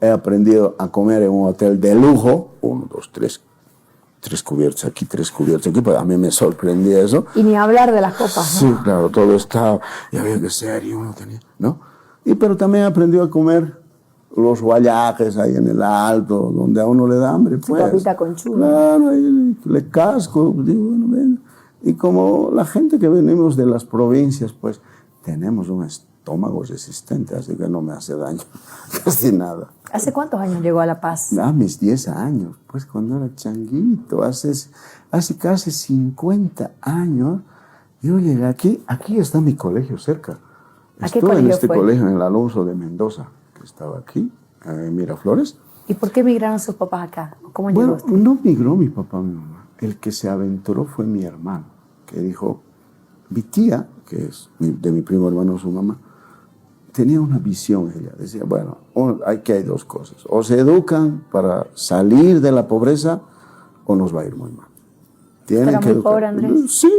he aprendido a comer en un hotel de lujo, 1, 2, 3 cubiertos aquí, 3 cubiertos aquí, pues a mí me sorprendía eso. Y ni hablar de las copas, ¿no? Sí, claro, todo estaba, y había que ser, y uno tenía, ¿no? Pero también he aprendido a comer los guayajes ahí en el alto, donde a uno le da hambre, pues. Papita con chulo. Claro, ahí le casco, digo, bueno, ven. Y como la gente que venimos de las provincias, pues, tenemos un estómago resistente, así que no me hace daño casi nada. ¿Hace cuántos años llegó a La Paz? A mis 10 años, pues cuando era changuito, hace casi 50 años, yo llegué aquí está mi colegio cerca. Estuve en este colegio, en el Alonso de Mendoza, que estaba aquí, en Miraflores. ¿Y por qué migraron sus papás acá? ¿Cómo llegó usted? No migró mi papá o mi mamá. El que se aventuró fue mi hermano, que dijo, mi tía, que es de mi primo hermano, su mamá, tenía una visión. Ella decía, bueno, hay dos cosas. O se educan para salir de la pobreza o nos va a ir muy mal. Tienen ¿Era que muy pobre, Andrés? Sí,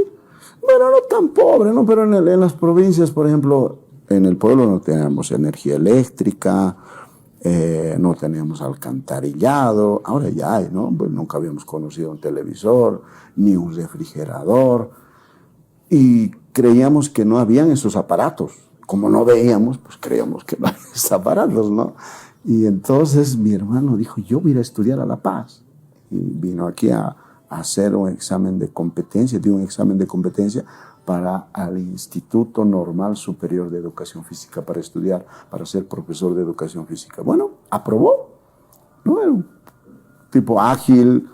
bueno, no tan pobre, ¿no? Pero en las provincias, por ejemplo, en el pueblo no teníamos energía eléctrica, no teníamos alcantarillado. Ahora ya hay, ¿no? Pues nunca habíamos conocido un televisor, ni un refrigerador. Y creíamos que no habían esos aparatos. Como no veíamos, pues creíamos que no había esos aparatos, ¿no? Y entonces mi hermano dijo, yo voy a ir a estudiar a La Paz. Y vino aquí a hacer un examen de competencia, dio un examen de competencia para el Instituto Normal Superior de Educación Física, para estudiar, para ser profesor de educación física. Bueno, aprobó, ¿no? Era un tipo ágil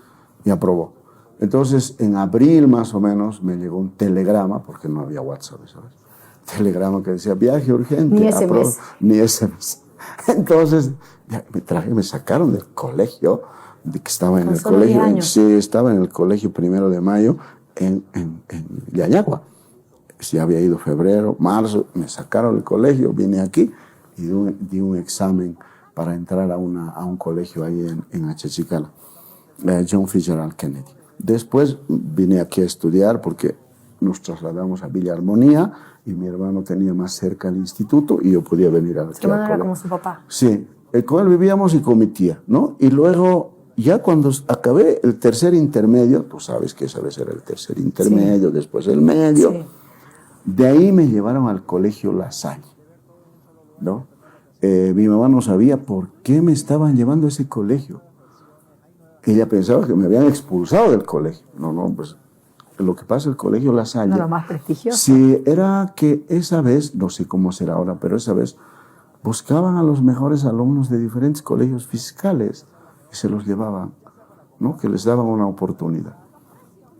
y aprobó. Entonces, en abril más o menos me llegó un telegrama, porque no había WhatsApp, ¿sabes? Telegrama que decía, viaje urgente. Ni SMS. Ni SMS. Entonces, me sacaron del colegio, de que estaba en el colegio. Sí, estaba en el colegio 1 de mayo en Llanyagua. Sí, había ido febrero, marzo, me sacaron del colegio, vine aquí y di un examen para entrar a un colegio ahí en Achachicala, John Fitzgerald Kennedy. Después vine aquí a estudiar porque nos trasladamos a Villa Armonía y mi hermano tenía más cerca el instituto y yo podía venir aquí. ¿Tu hermano era como su papá? Sí, con él vivíamos y con mi tía, ¿no? Y luego, ya cuando acabé el tercer intermedio, tú sabes que esa vez era el tercer intermedio, sí. Después el medio, sí. De ahí me llevaron al colegio La Salle, ¿no? Mi mamá no sabía por qué me estaban llevando a ese colegio. Ella pensaba que me habían expulsado del colegio. No, pues lo que pasa, el colegio La Salle. No, lo más prestigioso. Sí, era que esa vez, no sé cómo será ahora, pero esa vez buscaban a los mejores alumnos de diferentes colegios fiscales y se los llevaban, ¿no? Que les daban una oportunidad.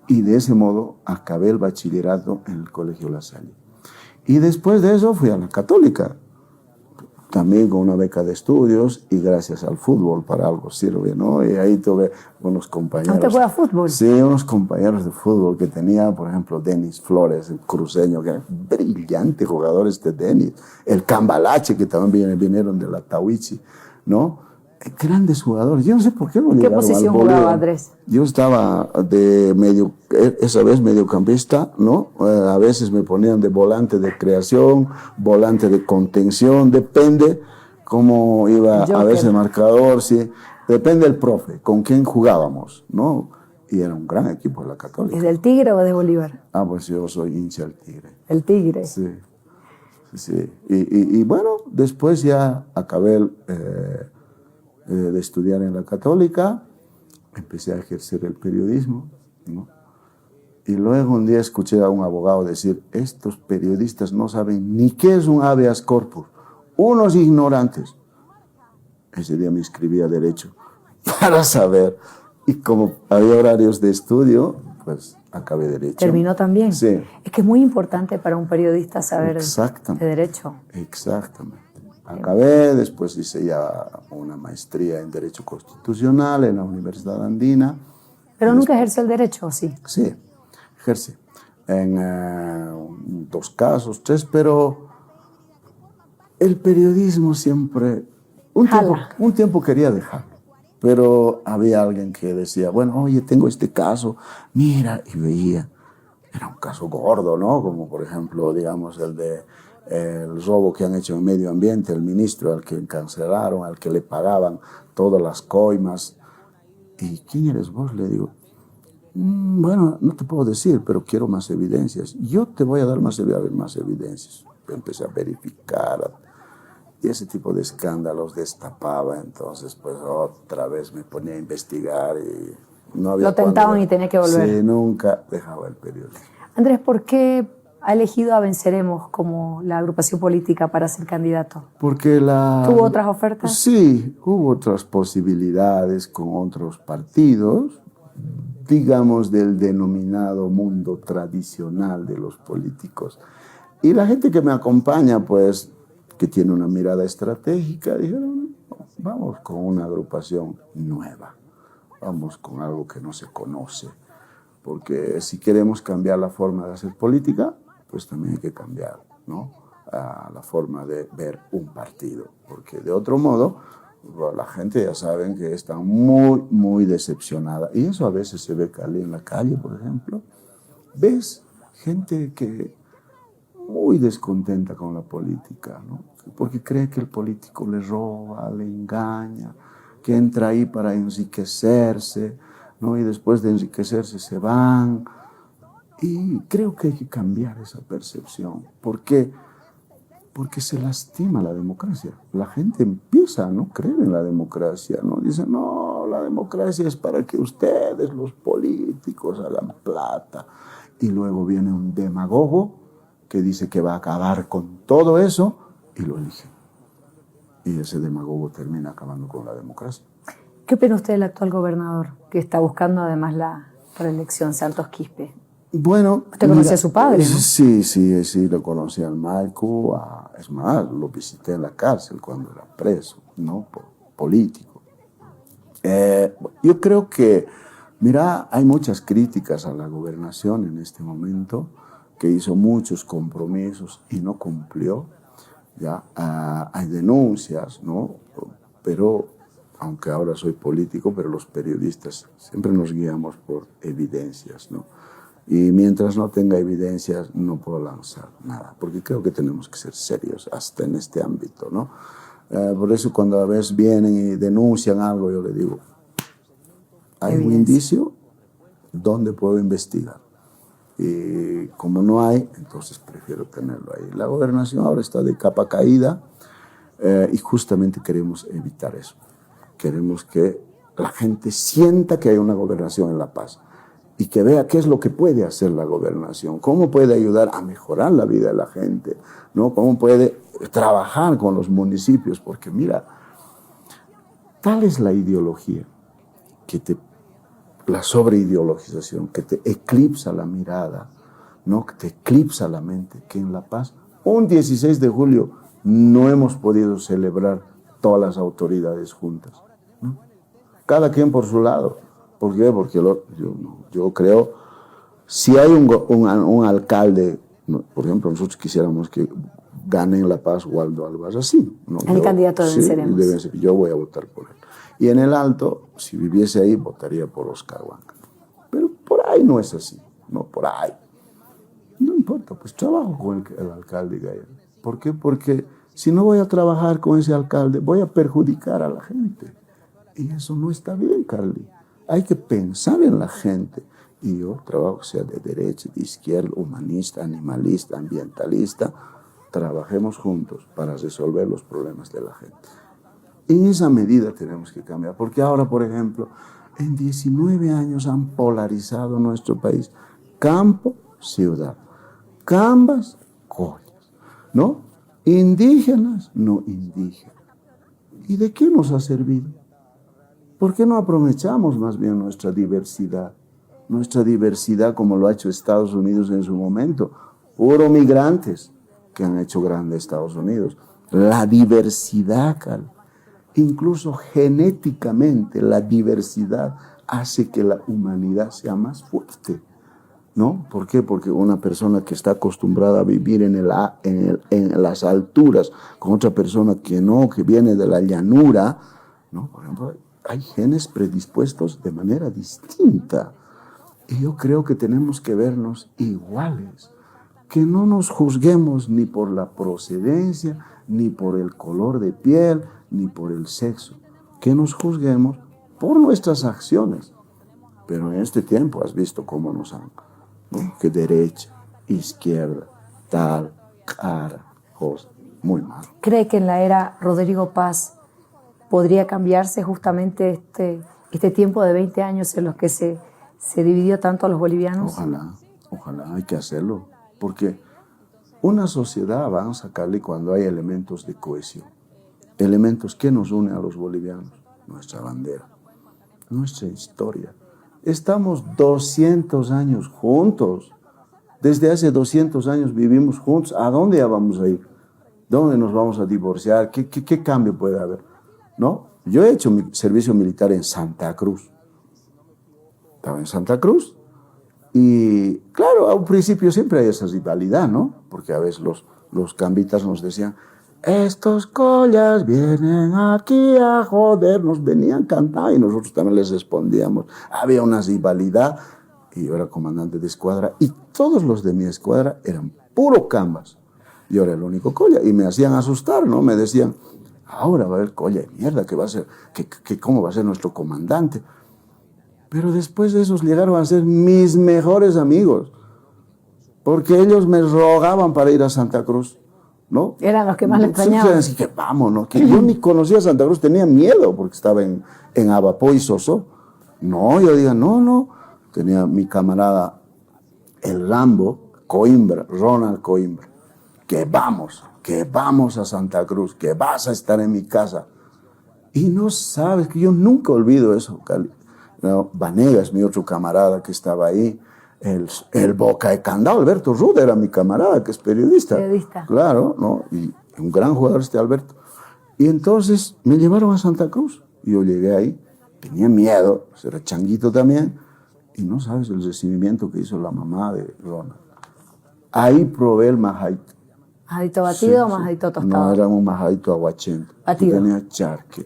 Y de ese modo acabé el bachillerato en el colegio La Salle. Y después de eso fui a la Católica, también con una beca de estudios y gracias al fútbol para algo sirve, ¿no? Y ahí tuve unos compañeros. ¿Usted juega fútbol? Sí, unos compañeros de fútbol que tenía, por ejemplo, Denis Flores, el cruceño, que era brillante jugador Denis. El Cambalache, que también vinieron de la Tawichi, ¿no? Grandes jugadores. Yo no sé por qué no llegaron al Bolívar. ¿Qué posición jugaba, Andrés? Yo estaba esa vez mediocampista, ¿no? A veces me ponían de volante de creación, volante de contención, depende cómo iba a veces el marcador, sí. Depende del profe, con quién jugábamos, ¿no? Y era un gran equipo de la Católica. ¿Es del Tigre o de Bolívar? Pues yo soy hincha del Tigre. ¿El Tigre? Sí. Sí. Y bueno, después ya acabé de estudiar en la Católica, empecé a ejercer el periodismo, ¿no? Y luego un día escuché a un abogado decir, estos periodistas no saben ni qué es un habeas corpus, unos ignorantes. Ese día me inscribí a Derecho para saber, y como había horarios de estudio, pues acabé Derecho. ¿Terminó también? Sí. Es que es muy importante para un periodista saber de Derecho. Exactamente. Acabé, después hice ya una maestría en Derecho Constitucional en la Universidad Andina. ¿Pero nunca ejerció el derecho, sí? Sí, ejercí. En 2 casos, 3, pero el periodismo siempre... Un tiempo quería dejarlo, pero había alguien que decía, bueno, oye, tengo este caso, mira, y veía. Era un caso gordo, ¿no? Como por ejemplo, digamos, el robo que han hecho en medio ambiente, el ministro al que encarcelaron, al que le pagaban todas las coimas. ¿Y quién eres vos? Le digo, bueno, no te puedo decir, pero quiero más evidencias. Yo te voy a dar más evidencias. Empecé a verificar y ese tipo de escándalos destapaba. Entonces, pues otra vez me ponía a investigar y no había... Lo tentaban y tenía que volver. Sí, nunca dejaba el periodismo. Andrés, ¿por qué ha elegido a Venceremos como la agrupación política para ser candidato? Porque ¿Tuvo otras ofertas? Sí, hubo otras posibilidades con otros partidos, digamos, del denominado mundo tradicional de los políticos. Y la gente que me acompaña, pues, que tiene una mirada estratégica, dijeron, vamos con una agrupación nueva, vamos con algo que no se conoce, porque si queremos cambiar la forma de hacer política, pues también hay que cambiar, ¿no?, a la forma de ver un partido, porque de otro modo la gente ya saben que está muy, muy decepcionada. Y eso a veces se ve, Carly, en la calle, por ejemplo. Ves gente que muy descontenta con la política, ¿no?, porque cree que el político le roba, le engaña, que entra ahí para enriquecerse, ¿no?, y después de enriquecerse se van. Y creo que hay que cambiar esa percepción. ¿Por qué? Porque se lastima la democracia. La gente empieza a no creer en la democracia, ¿no? Dicen, no, la democracia es para que ustedes, los políticos, hagan plata. Y luego viene un demagogo que dice que va a acabar con todo eso y lo eligen. Y ese demagogo termina acabando con la democracia. ¿Qué opina usted del actual gobernador que está buscando además la reelección, Santos Quispe? Bueno, usted conoce a su padre, ¿no? Sí, lo conocí al Maico, es más, lo visité en la cárcel cuando era preso, ¿no?, político. Yo creo que, mira, hay muchas críticas a la gobernación en este momento, que hizo muchos compromisos y no cumplió. Ya hay denuncias, ¿no?, pero aunque ahora soy político, pero los periodistas siempre nos guiamos por evidencias, ¿no? Y mientras no tenga evidencias, no puedo lanzar nada, porque creo que tenemos que ser serios hasta en este ámbito, ¿no? Por eso cuando a veces vienen y denuncian algo, yo le digo, ¿hay un indicio? ¿Dónde puedo investigar? Y como no hay, entonces prefiero tenerlo ahí. La gobernación ahora está de capa caída y justamente queremos evitar eso. Queremos que la gente sienta que hay una gobernación en La Paz y que vea qué es lo que puede hacer la gobernación, cómo puede ayudar a mejorar la vida de la gente, ¿no?, cómo puede trabajar con los municipios, porque mira, tal es la ideología, la sobreideologización, que te eclipsa la mirada, ¿no?, que te eclipsa la mente, que en La Paz, un 16 de julio, no hemos podido celebrar todas las autoridades juntas, ¿no?, cada quien por su lado. ¿Por qué? Porque yo creo, si hay un alcalde, por ejemplo, nosotros quisiéramos que gane en La Paz Waldo Albarracín, ¿no? El candidato de Venceremos. Sí, yo voy a votar por él. Y en el Alto, si viviese ahí, votaría por Oscar Huanca. Pero por ahí no es así, no por ahí. No importa, pues trabajo con el alcalde Gael. ¿Por qué? Porque si no voy a trabajar con ese alcalde, voy a perjudicar a la gente. Y eso no está bien, Carly. Hay que pensar en la gente. Y yo trabajo, sea de derecha, de izquierda, humanista, animalista, ambientalista. Trabajemos juntos para resolver los problemas de la gente. En esa medida tenemos que cambiar. Porque ahora, por ejemplo, en 19 años han polarizado nuestro país. Campo, ciudad. Cambas, collas. ¿No? Indígenas, no indígenas. ¿Y de qué nos ha servido? ¿Por qué no aprovechamos más bien nuestra diversidad? Nuestra diversidad como lo ha hecho Estados Unidos en su momento. Puro migrantes que han hecho grande Estados Unidos. La diversidad, Carl. Incluso genéticamente la diversidad hace que la humanidad sea más fuerte, ¿no? ¿Por qué? Porque una persona que está acostumbrada a vivir en las alturas con otra persona que no, que viene de la llanura, ¿no? Por ejemplo, hay genes predispuestos de manera distinta. Y yo creo que tenemos que vernos iguales, que no nos juzguemos ni por la procedencia, ni por el color de piel, ni por el sexo, que nos juzguemos por nuestras acciones. Pero en este tiempo has visto cómo nos han, ¿no?, que derecha, izquierda, tal, cara, cosa, muy mal. ¿Cree que en la era Rodrigo Paz podría cambiarse justamente este tiempo de 20 años en los que se dividió tanto a los bolivianos? Ojalá, hay que hacerlo, porque Una sociedad avanza, Cali, cuando hay elementos de cohesión. Elementos que nos unen a los bolivianos. Nuestra bandera, nuestra historia. Estamos 200 años juntos. Desde hace 200 años vivimos juntos. ¿A dónde ya vamos a ir? ¿Dónde nos vamos a divorciar? ¿Qué cambio puede haber? ¿No? Yo he hecho mi servicio militar en Santa Cruz. Estaba en Santa Cruz y, claro, a un principio siempre hay esa rivalidad, ¿no? Porque a veces los cambitas nos decían, estos collas vienen aquí a joder, nos venían cantando y nosotros también les respondíamos. Había una rivalidad y yo era comandante de escuadra y todos los de mi escuadra eran puro cambas. Yo era el único colla y me hacían asustar, ¿no? Me decían, ahora va a haber colla de mierda, ¿qué va a ser? ¿Cómo va a ser nuestro comandante? Pero después de esos llegaron a ser mis mejores amigos, porque ellos me rogaban para ir a Santa Cruz, ¿no? Eran los que más le extrañaban. Así que vamos, ¿no? Que yo ni conocía Santa Cruz, tenía miedo porque estaba en Abapó y Sosó. No, yo digo, no. Tenía mi camarada, el Rambo, Coimbra, Ronald Coimbra, que vamos a Santa Cruz, que vas a estar en mi casa. Y no sabes que yo nunca olvido eso, Cali. No, Vanegas, mi otro camarada que estaba ahí, el Boca de Candado, Alberto Ruda era mi camarada, que es periodista. Claro, ¿no? Y un gran jugador este Alberto. Y entonces me llevaron a Santa Cruz. Y yo llegué ahí, tenía miedo, era changuito también, y no sabes el recibimiento que hizo la mamá de Ronald. Ahí probé el majadito. ¿Majadito batido o majadito tostado? No, era un majadito aguachento. Batido. Tenía charque.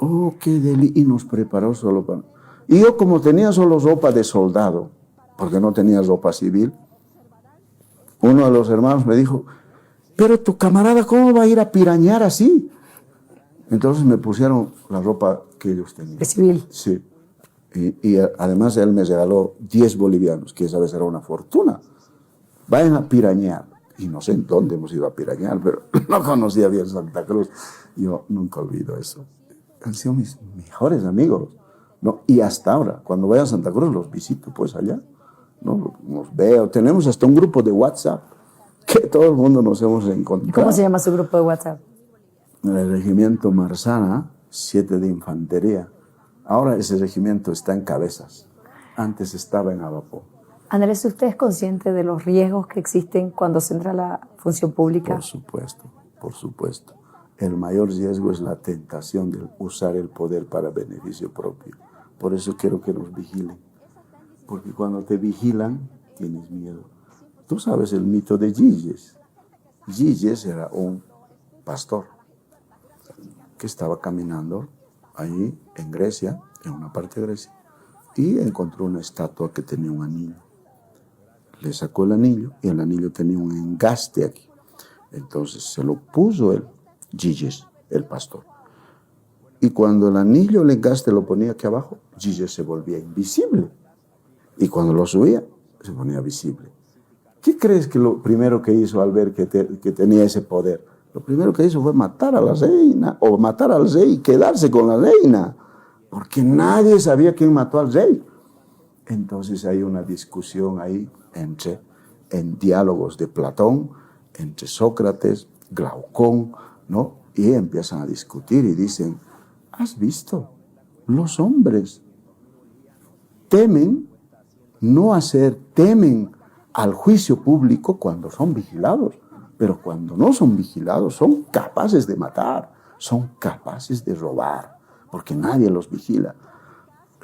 Oh, qué deli. Y nos preparó solo para... Y yo, como tenía solo ropa de soldado, porque no tenía ropa civil, uno de los hermanos me dijo, pero tu camarada, ¿cómo va a ir a pirañar así? Entonces me pusieron la ropa que ellos tenían. ¿De civil? Sí. Y además él me regaló 10 bolivianos, que esa vez era una fortuna. Vayan a pirañar. Y no sé en dónde hemos ido a pirañar, pero no conocía bien Santa Cruz. Yo nunca olvido eso. Han sido mis mejores amigos, ¿no? Y hasta ahora, cuando voy a Santa Cruz, los visito pues allá, ¿no? Nos veo. Tenemos hasta un grupo de WhatsApp que todo el mundo nos hemos encontrado. ¿Cómo se llama su grupo de WhatsApp? El regimiento Marzana, 7 de infantería. Ahora ese regimiento está en Cabezas. Antes estaba en Abapó. Andrés, ¿usted es consciente de los riesgos que existen cuando se entra a la función pública? Por supuesto. El mayor riesgo es la tentación de usar el poder para beneficio propio. Por eso quiero que nos vigilen. Porque cuando te vigilan, tienes miedo. Tú sabes el mito de Giges. Giges era un pastor que estaba caminando allí en Grecia, en una parte de Grecia, y encontró una estatua que tenía un anillo. Le sacó el anillo y el anillo tenía un engaste aquí. Entonces se lo puso él, Giges, el pastor. Y cuando el anillo, el engaste lo ponía aquí abajo, Giges se volvía invisible. Y cuando lo subía, se ponía visible. ¿Qué crees que lo primero que hizo al ver que tenía ese poder? Lo primero que hizo fue matar a la reina, o matar al rey y quedarse con la reina. Porque nadie sabía quién mató al rey. Entonces hay una discusión ahí en diálogos de Platón, entre Sócrates, Glaucón, ¿no? Y empiezan a discutir y dicen, ¿has visto? Los hombres temen temen al juicio público cuando son vigilados, pero cuando no son vigilados son capaces de matar, son capaces de robar, porque nadie los vigila.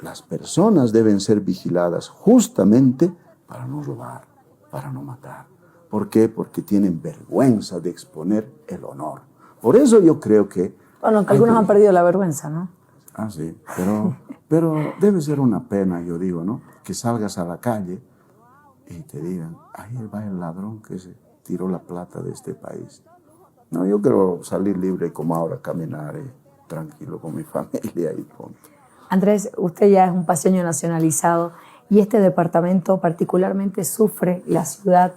Las personas deben ser vigiladas justamente para no robar, para no matar. ¿Por qué? Porque tienen vergüenza de exponer el honor. Por eso yo creo que... Bueno, aunque algunos han perdido la vergüenza, ¿no? Ah, sí, pero debe ser una pena, yo digo, ¿no? Que salgas a la calle y te digan, ahí va el ladrón que se tiró la plata de este país. No, yo quiero salir libre como ahora, caminar tranquilo con mi familia y punto. Andrés, usted ya es un paceño nacionalizado y este departamento particularmente sufre la ciudad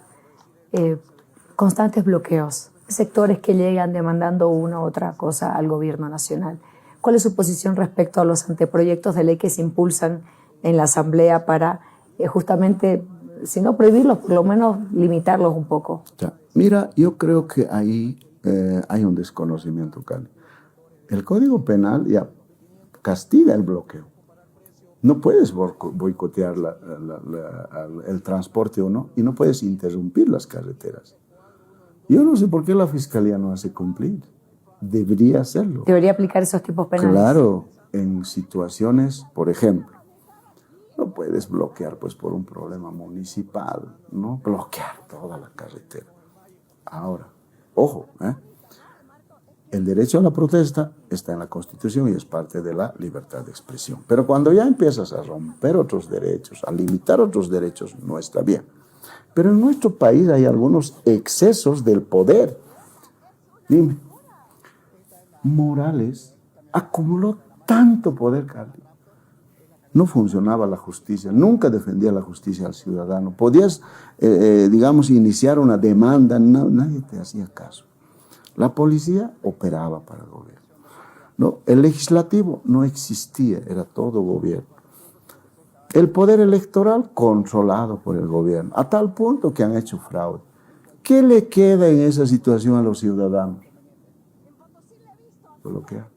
constantes bloqueos, sectores que llegan demandando una u otra cosa al gobierno nacional. ¿Cuál es su posición respecto a los anteproyectos de ley que se impulsan en la Asamblea para justamente si no prohibirlos, por lo menos limitarlos un poco. Ya. Mira, yo creo que ahí hay un desconocimiento, Cali. El Código Penal ya castiga el bloqueo. No puedes boicotear el transporte o no, y no puedes interrumpir las carreteras. Yo no sé por qué la Fiscalía no hace cumplir. Debería hacerlo. Debería aplicar esos tipos penales. Claro, en situaciones, por ejemplo, no puedes bloquear pues por un problema municipal, no bloquear toda la carretera. Ahora, ojo, el derecho a la protesta está en la Constitución y es parte de la libertad de expresión. Pero cuando ya empiezas a romper otros derechos, a limitar otros derechos, no está bien. Pero en nuestro país hay algunos excesos del poder. Dime, Morales acumuló tanto poder, Carly. No funcionaba la justicia, nunca defendía la justicia al ciudadano. Podías, digamos, iniciar una demanda, nadie te hacía caso. La policía operaba para el gobierno. No, el legislativo no existía, era todo gobierno. El poder electoral controlado por el gobierno, a tal punto que han hecho fraude. ¿Qué le queda en esa situación a los ciudadanos? Bloquear.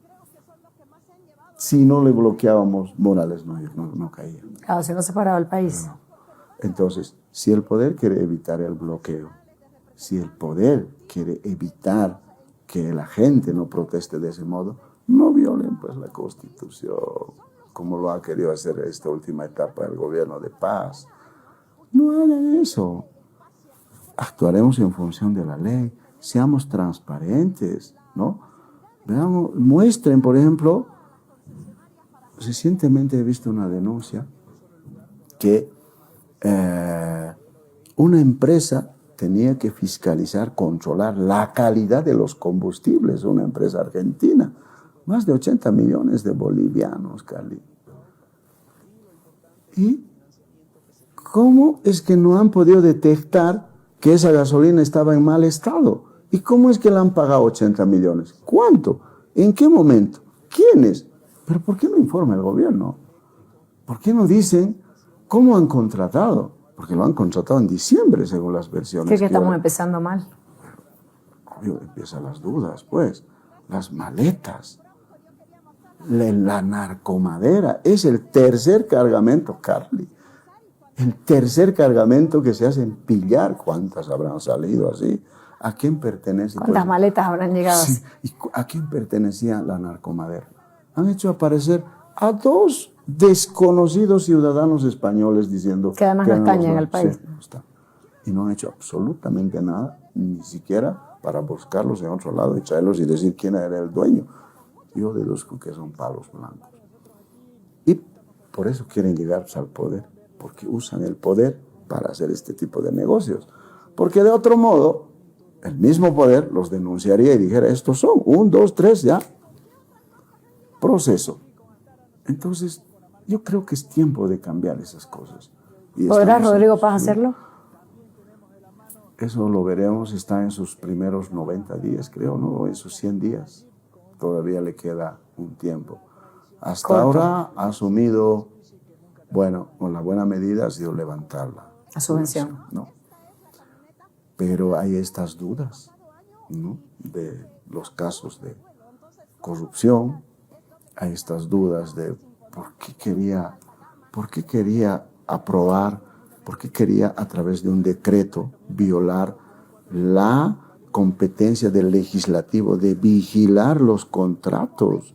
Si no le bloqueábamos, Morales no caía. Claro, si no se paraba el país. No. Entonces, si el poder quiere evitar el bloqueo, si el poder quiere evitar que la gente no proteste de ese modo, no violen pues la Constitución, como lo ha querido hacer esta última etapa del gobierno de paz. No hagan eso. Actuaremos en función de la ley, seamos transparentes, ¿no? Veamos, muestren, por ejemplo, recientemente he visto una denuncia que una empresa tenía que fiscalizar, controlar la calidad de los combustibles, una empresa argentina, más de 80 millones de bolivianos, Cali. ¿Y cómo es que no han podido detectar que esa gasolina estaba en mal estado? ¿Y cómo es que le han pagado 80 millones? ¿Cuánto? ¿En qué momento? ¿Quiénes? ¿Pero por qué no informa el gobierno? ¿Por qué no dicen cómo han contratado? Porque lo han contratado en diciembre, según las versiones. ¿Cree que estamos empezando mal? Obvio, empiezan las dudas, pues. Las maletas. La narcomadera. Es el tercer cargamento, Carly. El tercer cargamento que se hacen pillar. ¿Cuántas habrán salido así? ¿A quién pertenece? ¿Cuántas maletas habrán llegado? Sí. ¿Y a quién pertenecía la narcomadera? Han hecho aparecer a dos desconocidos ciudadanos españoles diciendo que además no están en el país. Sí, no están. Y no han hecho absolutamente nada, ni siquiera para buscarlos en otro lado y traerlos y decir quién era el dueño. Yo deduzco que son palos blancos. Y por eso quieren llegar al poder, porque usan el poder para hacer este tipo de negocios. Porque de otro modo, el mismo poder los denunciaría y dijera, estos son 1, 2, 3, ya. Proceso. Entonces, yo creo que es tiempo de cambiar esas cosas. ¿Podrá Rodrigo Paz hacerlo? Eso lo veremos, está en sus primeros 90 días, creo, ¿no? O en sus 100 días. Todavía le queda un tiempo. Hasta Corto. ahora ha asumido, bueno, con la buena medida ha sido levantarla. La subvención. ¿No? Pero hay estas dudas, ¿no? De los casos de corrupción, hay estas dudas de por qué quería aprobar, por qué quería a través de un decreto violar la competencia del legislativo de vigilar los contratos.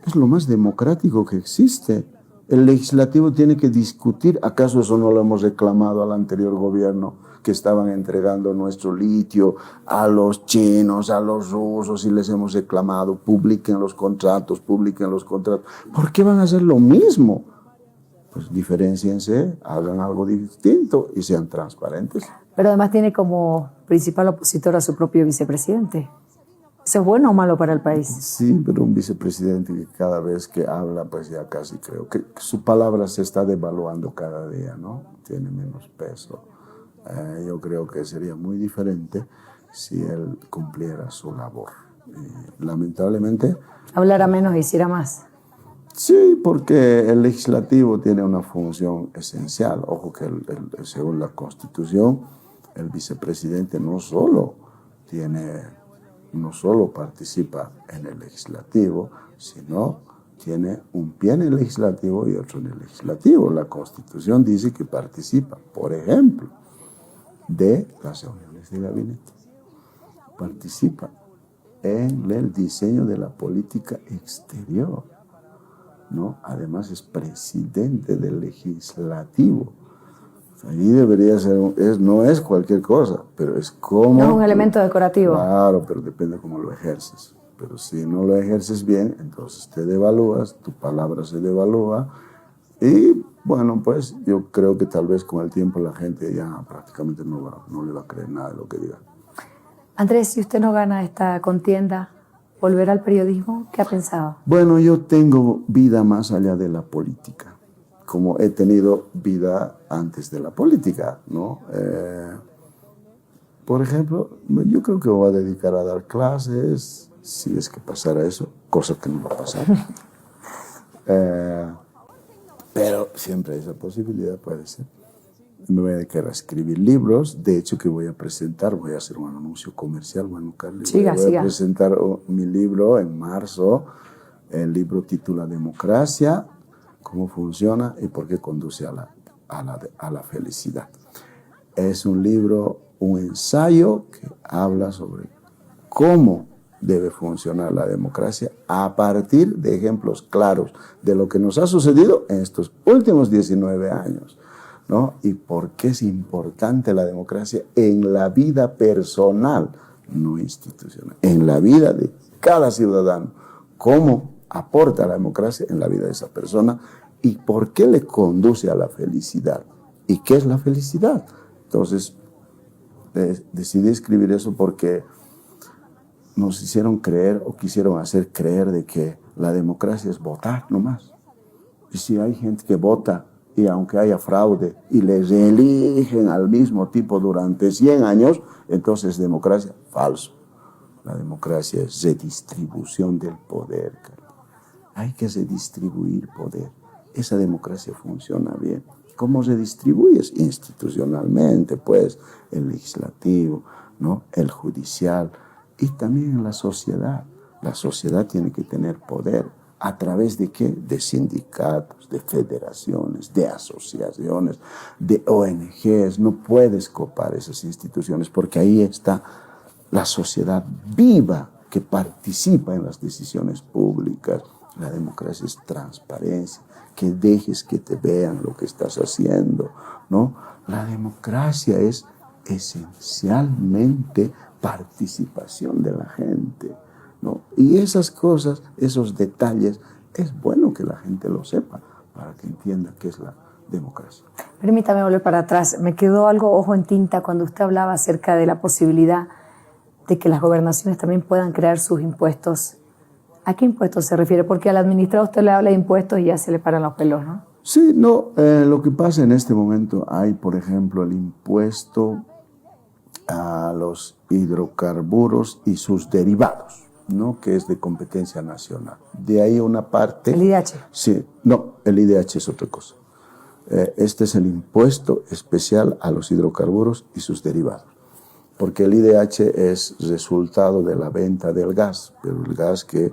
Es lo más democrático que existe. El legislativo tiene que discutir, ¿acaso eso no lo hemos reclamado al anterior gobierno? Que estaban entregando nuestro litio a los chinos, a los rusos, y les hemos reclamado, publiquen los contratos. ¿Por qué van a hacer lo mismo? Pues diferénciense, hagan algo distinto y sean transparentes. Pero además tiene como principal opositor a su propio vicepresidente. ¿Eso es bueno o malo para el país? Sí, pero un vicepresidente que cada vez que habla, pues ya casi creo que su palabra se está devaluando cada día, ¿no? Tiene menos peso. Yo creo que sería muy diferente si él cumpliera su labor. Lamentablemente... Hablara menos e hiciera más. Sí, porque el legislativo tiene una función esencial. Ojo que según la Constitución, el vicepresidente no solo participa en el legislativo, sino tiene un pie en el legislativo y otro en el legislativo. La Constitución dice que participa, por ejemplo, de las reuniones de gabinete. Participa en el diseño de la política exterior, ¿no? Además es presidente del legislativo. Ahí debería ser, no es cualquier cosa, pero es como... No es un elemento decorativo. Claro, pero depende cómo lo ejerces. Pero si no lo ejerces bien, entonces te devalúas, tu palabra se devalúa. Y bueno, pues yo creo que tal vez con el tiempo la gente ya prácticamente no le va a creer nada de lo que diga. Andrés, si usted no gana esta contienda, ¿volverá al periodismo? ¿Qué ha pensado? Bueno, yo tengo vida más allá de la política, como he tenido vida antes de la política, ¿no? Por ejemplo, yo creo que me voy a dedicar a dar clases, si es que pasara eso, cosa que no va a pasar. Pero siempre esa posibilidad puede ser. Me voy a dedicar a escribir libros, de hecho que voy a hacer un anuncio comercial, bueno, Carly, voy a presentar mi libro en marzo. El libro titula Democracia, cómo funciona y por qué conduce a la felicidad. Es un libro, un ensayo que habla sobre cómo debe funcionar la democracia a partir de ejemplos claros de lo que nos ha sucedido en estos últimos 19 años, ¿no? Y por qué es importante la democracia en la vida personal, no institucional, en la vida de cada ciudadano. Cómo aporta la democracia en la vida de esa persona y por qué le conduce a la felicidad. ¿Y qué es la felicidad? Entonces, decidí escribir eso porque nos hicieron creer o quisieron hacer creer de que la democracia es votar nomás. Y si hay gente que vota y aunque haya fraude y les eligen al mismo tipo durante 100 años, entonces democracia, falso. La democracia es redistribución del poder. Hay que redistribuir poder. Esa democracia funciona bien. ¿Cómo redistribuyes? Institucionalmente, pues, el legislativo, ¿no? El judicial y también en la sociedad. La sociedad tiene que tener poder. ¿A través de qué? De sindicatos, de federaciones, de asociaciones, de ONGs. No puedes copar esas instituciones porque ahí está la sociedad viva que participa en las decisiones públicas. La democracia es transparencia, que dejes que te vean lo que estás haciendo, ¿no? La democracia es esencialmente participación de la gente, ¿no? Y esas cosas, esos detalles, es bueno que la gente lo sepa para que entienda qué es la democracia. Permítame volver para atrás. Me quedó algo ojo en tinta cuando usted hablaba acerca de la posibilidad de que las gobernaciones también puedan crear sus impuestos. ¿A qué impuestos se refiere? Porque al administrador usted le habla de impuestos y ya se le paran los pelos, ¿no? Sí, no. Lo que pasa en este momento hay, por ejemplo, el impuesto a los hidrocarburos y sus derivados, ¿no? Que es de competencia nacional. De ahí una parte... ¿El IDH? Sí, no, el IDH es otra cosa. Este es el impuesto especial a los hidrocarburos y sus derivados. Porque el IDH es resultado de la venta del gas, pero el gas que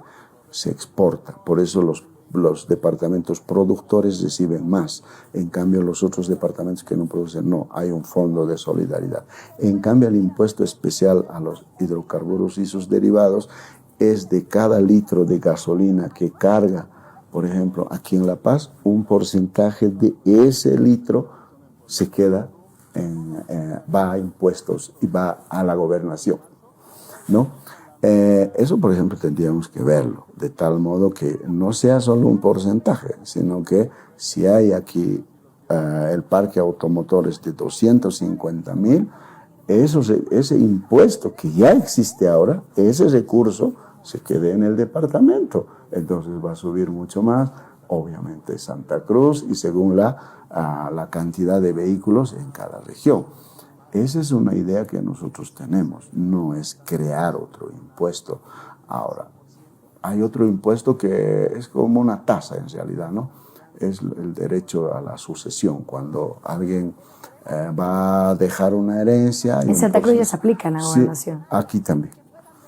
se exporta. Por eso los departamentos productores reciben más. En cambio, los otros departamentos que no producen, no, hay un fondo de solidaridad. En cambio, el impuesto especial a los hidrocarburos y sus derivados es de cada litro de gasolina que carga. Por ejemplo, aquí en La Paz, un porcentaje de ese litro se queda va a impuestos y va a la gobernación, ¿no? Eso, por ejemplo, tendríamos que verlo, de tal modo que no sea solo un porcentaje, sino que si hay aquí el parque automotores de 250,000, ese impuesto que ya existe ahora, ese recurso se quede en el departamento, entonces va a subir mucho más, obviamente Santa Cruz y según la cantidad de vehículos en cada región. Esa es una idea que nosotros tenemos, no es crear otro impuesto. Ahora, hay otro impuesto que es como una tasa en realidad, ¿no? Es el derecho a la sucesión, cuando alguien va a dejar una herencia. En Santa Cruz ya se aplica en la gobernación. Sí, aquí también,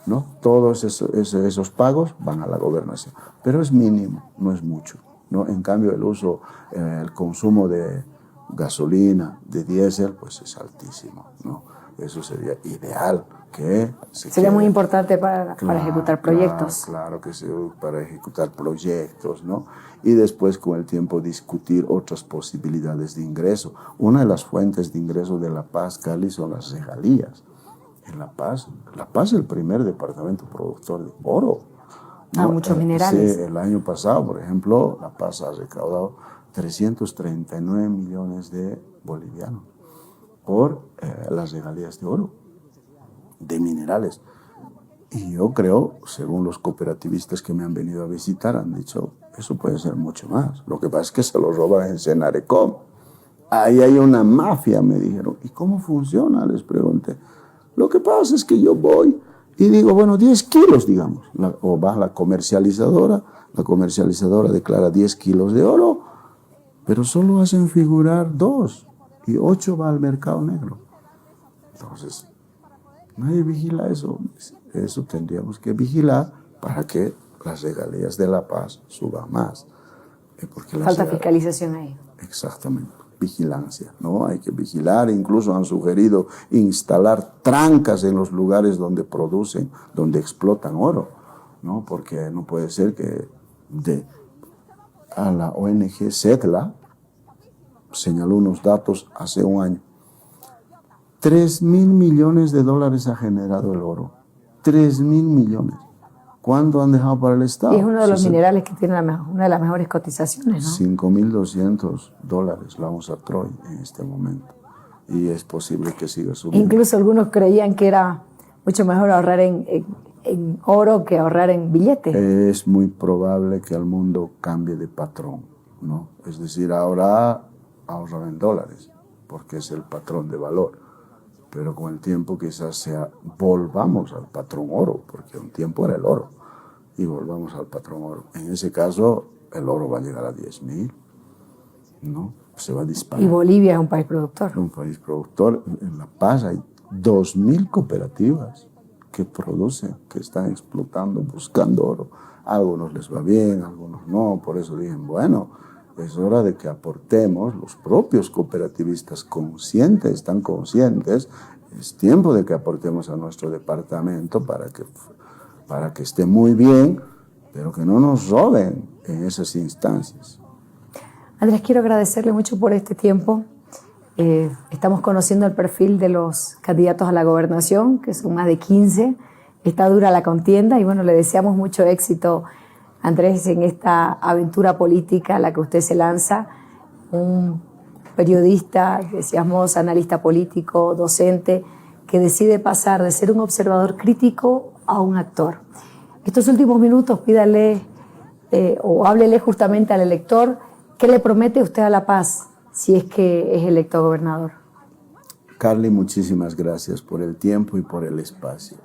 ¿no? Todos esos pagos van a la gobernación, pero es mínimo, no es mucho, ¿no? En cambio, el consumo de gasolina, de diésel, pues es altísimo, ¿no? Eso sería ideal. Sería muy importante para ejecutar proyectos. Claro que sí, para ejecutar proyectos, ¿no? Y después con el tiempo discutir otras posibilidades de ingreso. Una de las fuentes de ingreso de La Paz, Cali, son las regalías. En La Paz es el primer departamento productor de oro, ¿no? Muchos minerales. Sí, el año pasado, por ejemplo, La Paz ha recaudado 339 millones de bolivianos por las regalías de oro, de minerales. Y yo creo, según los cooperativistas que me han venido a visitar, han dicho, eso puede ser mucho más. Lo que pasa es que se lo roban en Senarecom. Ahí hay una mafia, me dijeron. ¿Y cómo funciona? Les pregunté. Lo que pasa es que yo voy y digo, bueno, 10 kilos, digamos. O va la comercializadora declara 10 kilos de oro, pero solo hacen figurar 2 y 8 va al mercado negro. Entonces, nadie vigila eso. Eso tendríamos que vigilar para que las regalías de La Paz suban más. Porque falta fiscalización ahí. Exactamente, vigilancia, ¿no? Hay que vigilar. Incluso han sugerido instalar trancas en los lugares donde producen, donde explotan oro, ¿no? Porque no puede ser que a la ONG CETLA señaló unos datos hace un año. 3.000 millones de dólares ha generado el oro. 3.000 millones. ¿Cuánto han dejado para el Estado? Y es uno de los minerales que tiene una de las mejores cotizaciones, ¿no? $5.200 la onza Troy en este momento. Y es posible que siga subiendo. Incluso algunos creían que era mucho mejor ahorrar en oro que ahorrar en billetes. Es muy probable que el mundo cambie de patrón, ¿no? Es decir, ahora ahorrar en dólares, porque es el patrón de valor. Pero con el tiempo quizás volvamos al patrón oro, porque un tiempo era el oro, y volvamos al patrón oro. En ese caso, el oro va a llegar a 10.000, ¿no? Se va a disparar. Y Bolivia es un país productor. Un país productor. En La Paz hay 2.000 cooperativas que producen, que están explotando, buscando oro. A algunos les va bien, a algunos no. Por eso dije, bueno, es hora de que aportemos, los propios cooperativistas tan conscientes, es tiempo de que aportemos a nuestro departamento para que esté muy bien, pero que no nos roben en esas instancias. Andrés, quiero agradecerle mucho por este tiempo. Estamos conociendo el perfil de los candidatos a la gobernación, que son más de 15. Está dura la contienda y bueno, le deseamos mucho éxito, Andrés, en esta aventura política a la que usted se lanza. Un periodista, decíamos, analista político, docente, que decide pasar de ser un observador crítico a un actor. Estos últimos minutos pídale o háblele justamente al elector. ¿Qué le promete usted a La Paz si es que es electo gobernador? Carly, muchísimas gracias por el tiempo y por el espacio.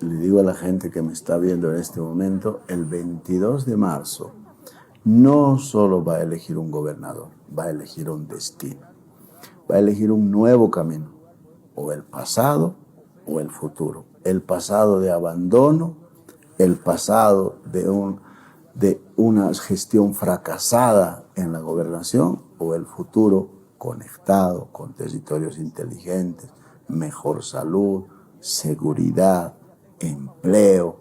Le digo a la gente que me está viendo en este momento, el 22 de marzo no solo va a elegir un gobernador, va a elegir un destino, va a elegir un nuevo camino, o el pasado o el futuro. El pasado de abandono, el pasado de una gestión fracasada en la gobernación, o el futuro conectado con territorios inteligentes, mejor salud, seguridad, empleo.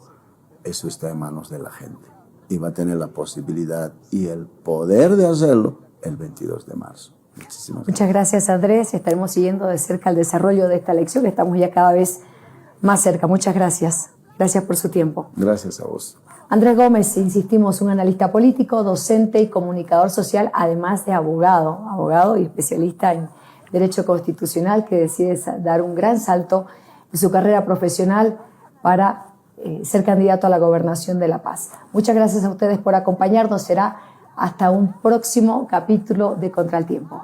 Eso está en manos de la gente y va a tener la posibilidad y el poder de hacerlo el 22 de marzo. Muchas gracias, Andrés. Estaremos siguiendo de cerca el desarrollo de esta elección, que estamos ya cada vez más cerca. Muchas gracias. Gracias por su tiempo. Gracias a vos. Andrés Gómez, insistimos, un analista político, docente y comunicador social, además de abogado y especialista en Derecho Constitucional, que decide dar un gran salto en su carrera profesional para ser candidato a la gobernación de La Paz. Muchas gracias a ustedes por acompañarnos. Será hasta un próximo capítulo de Contra el Tiempo.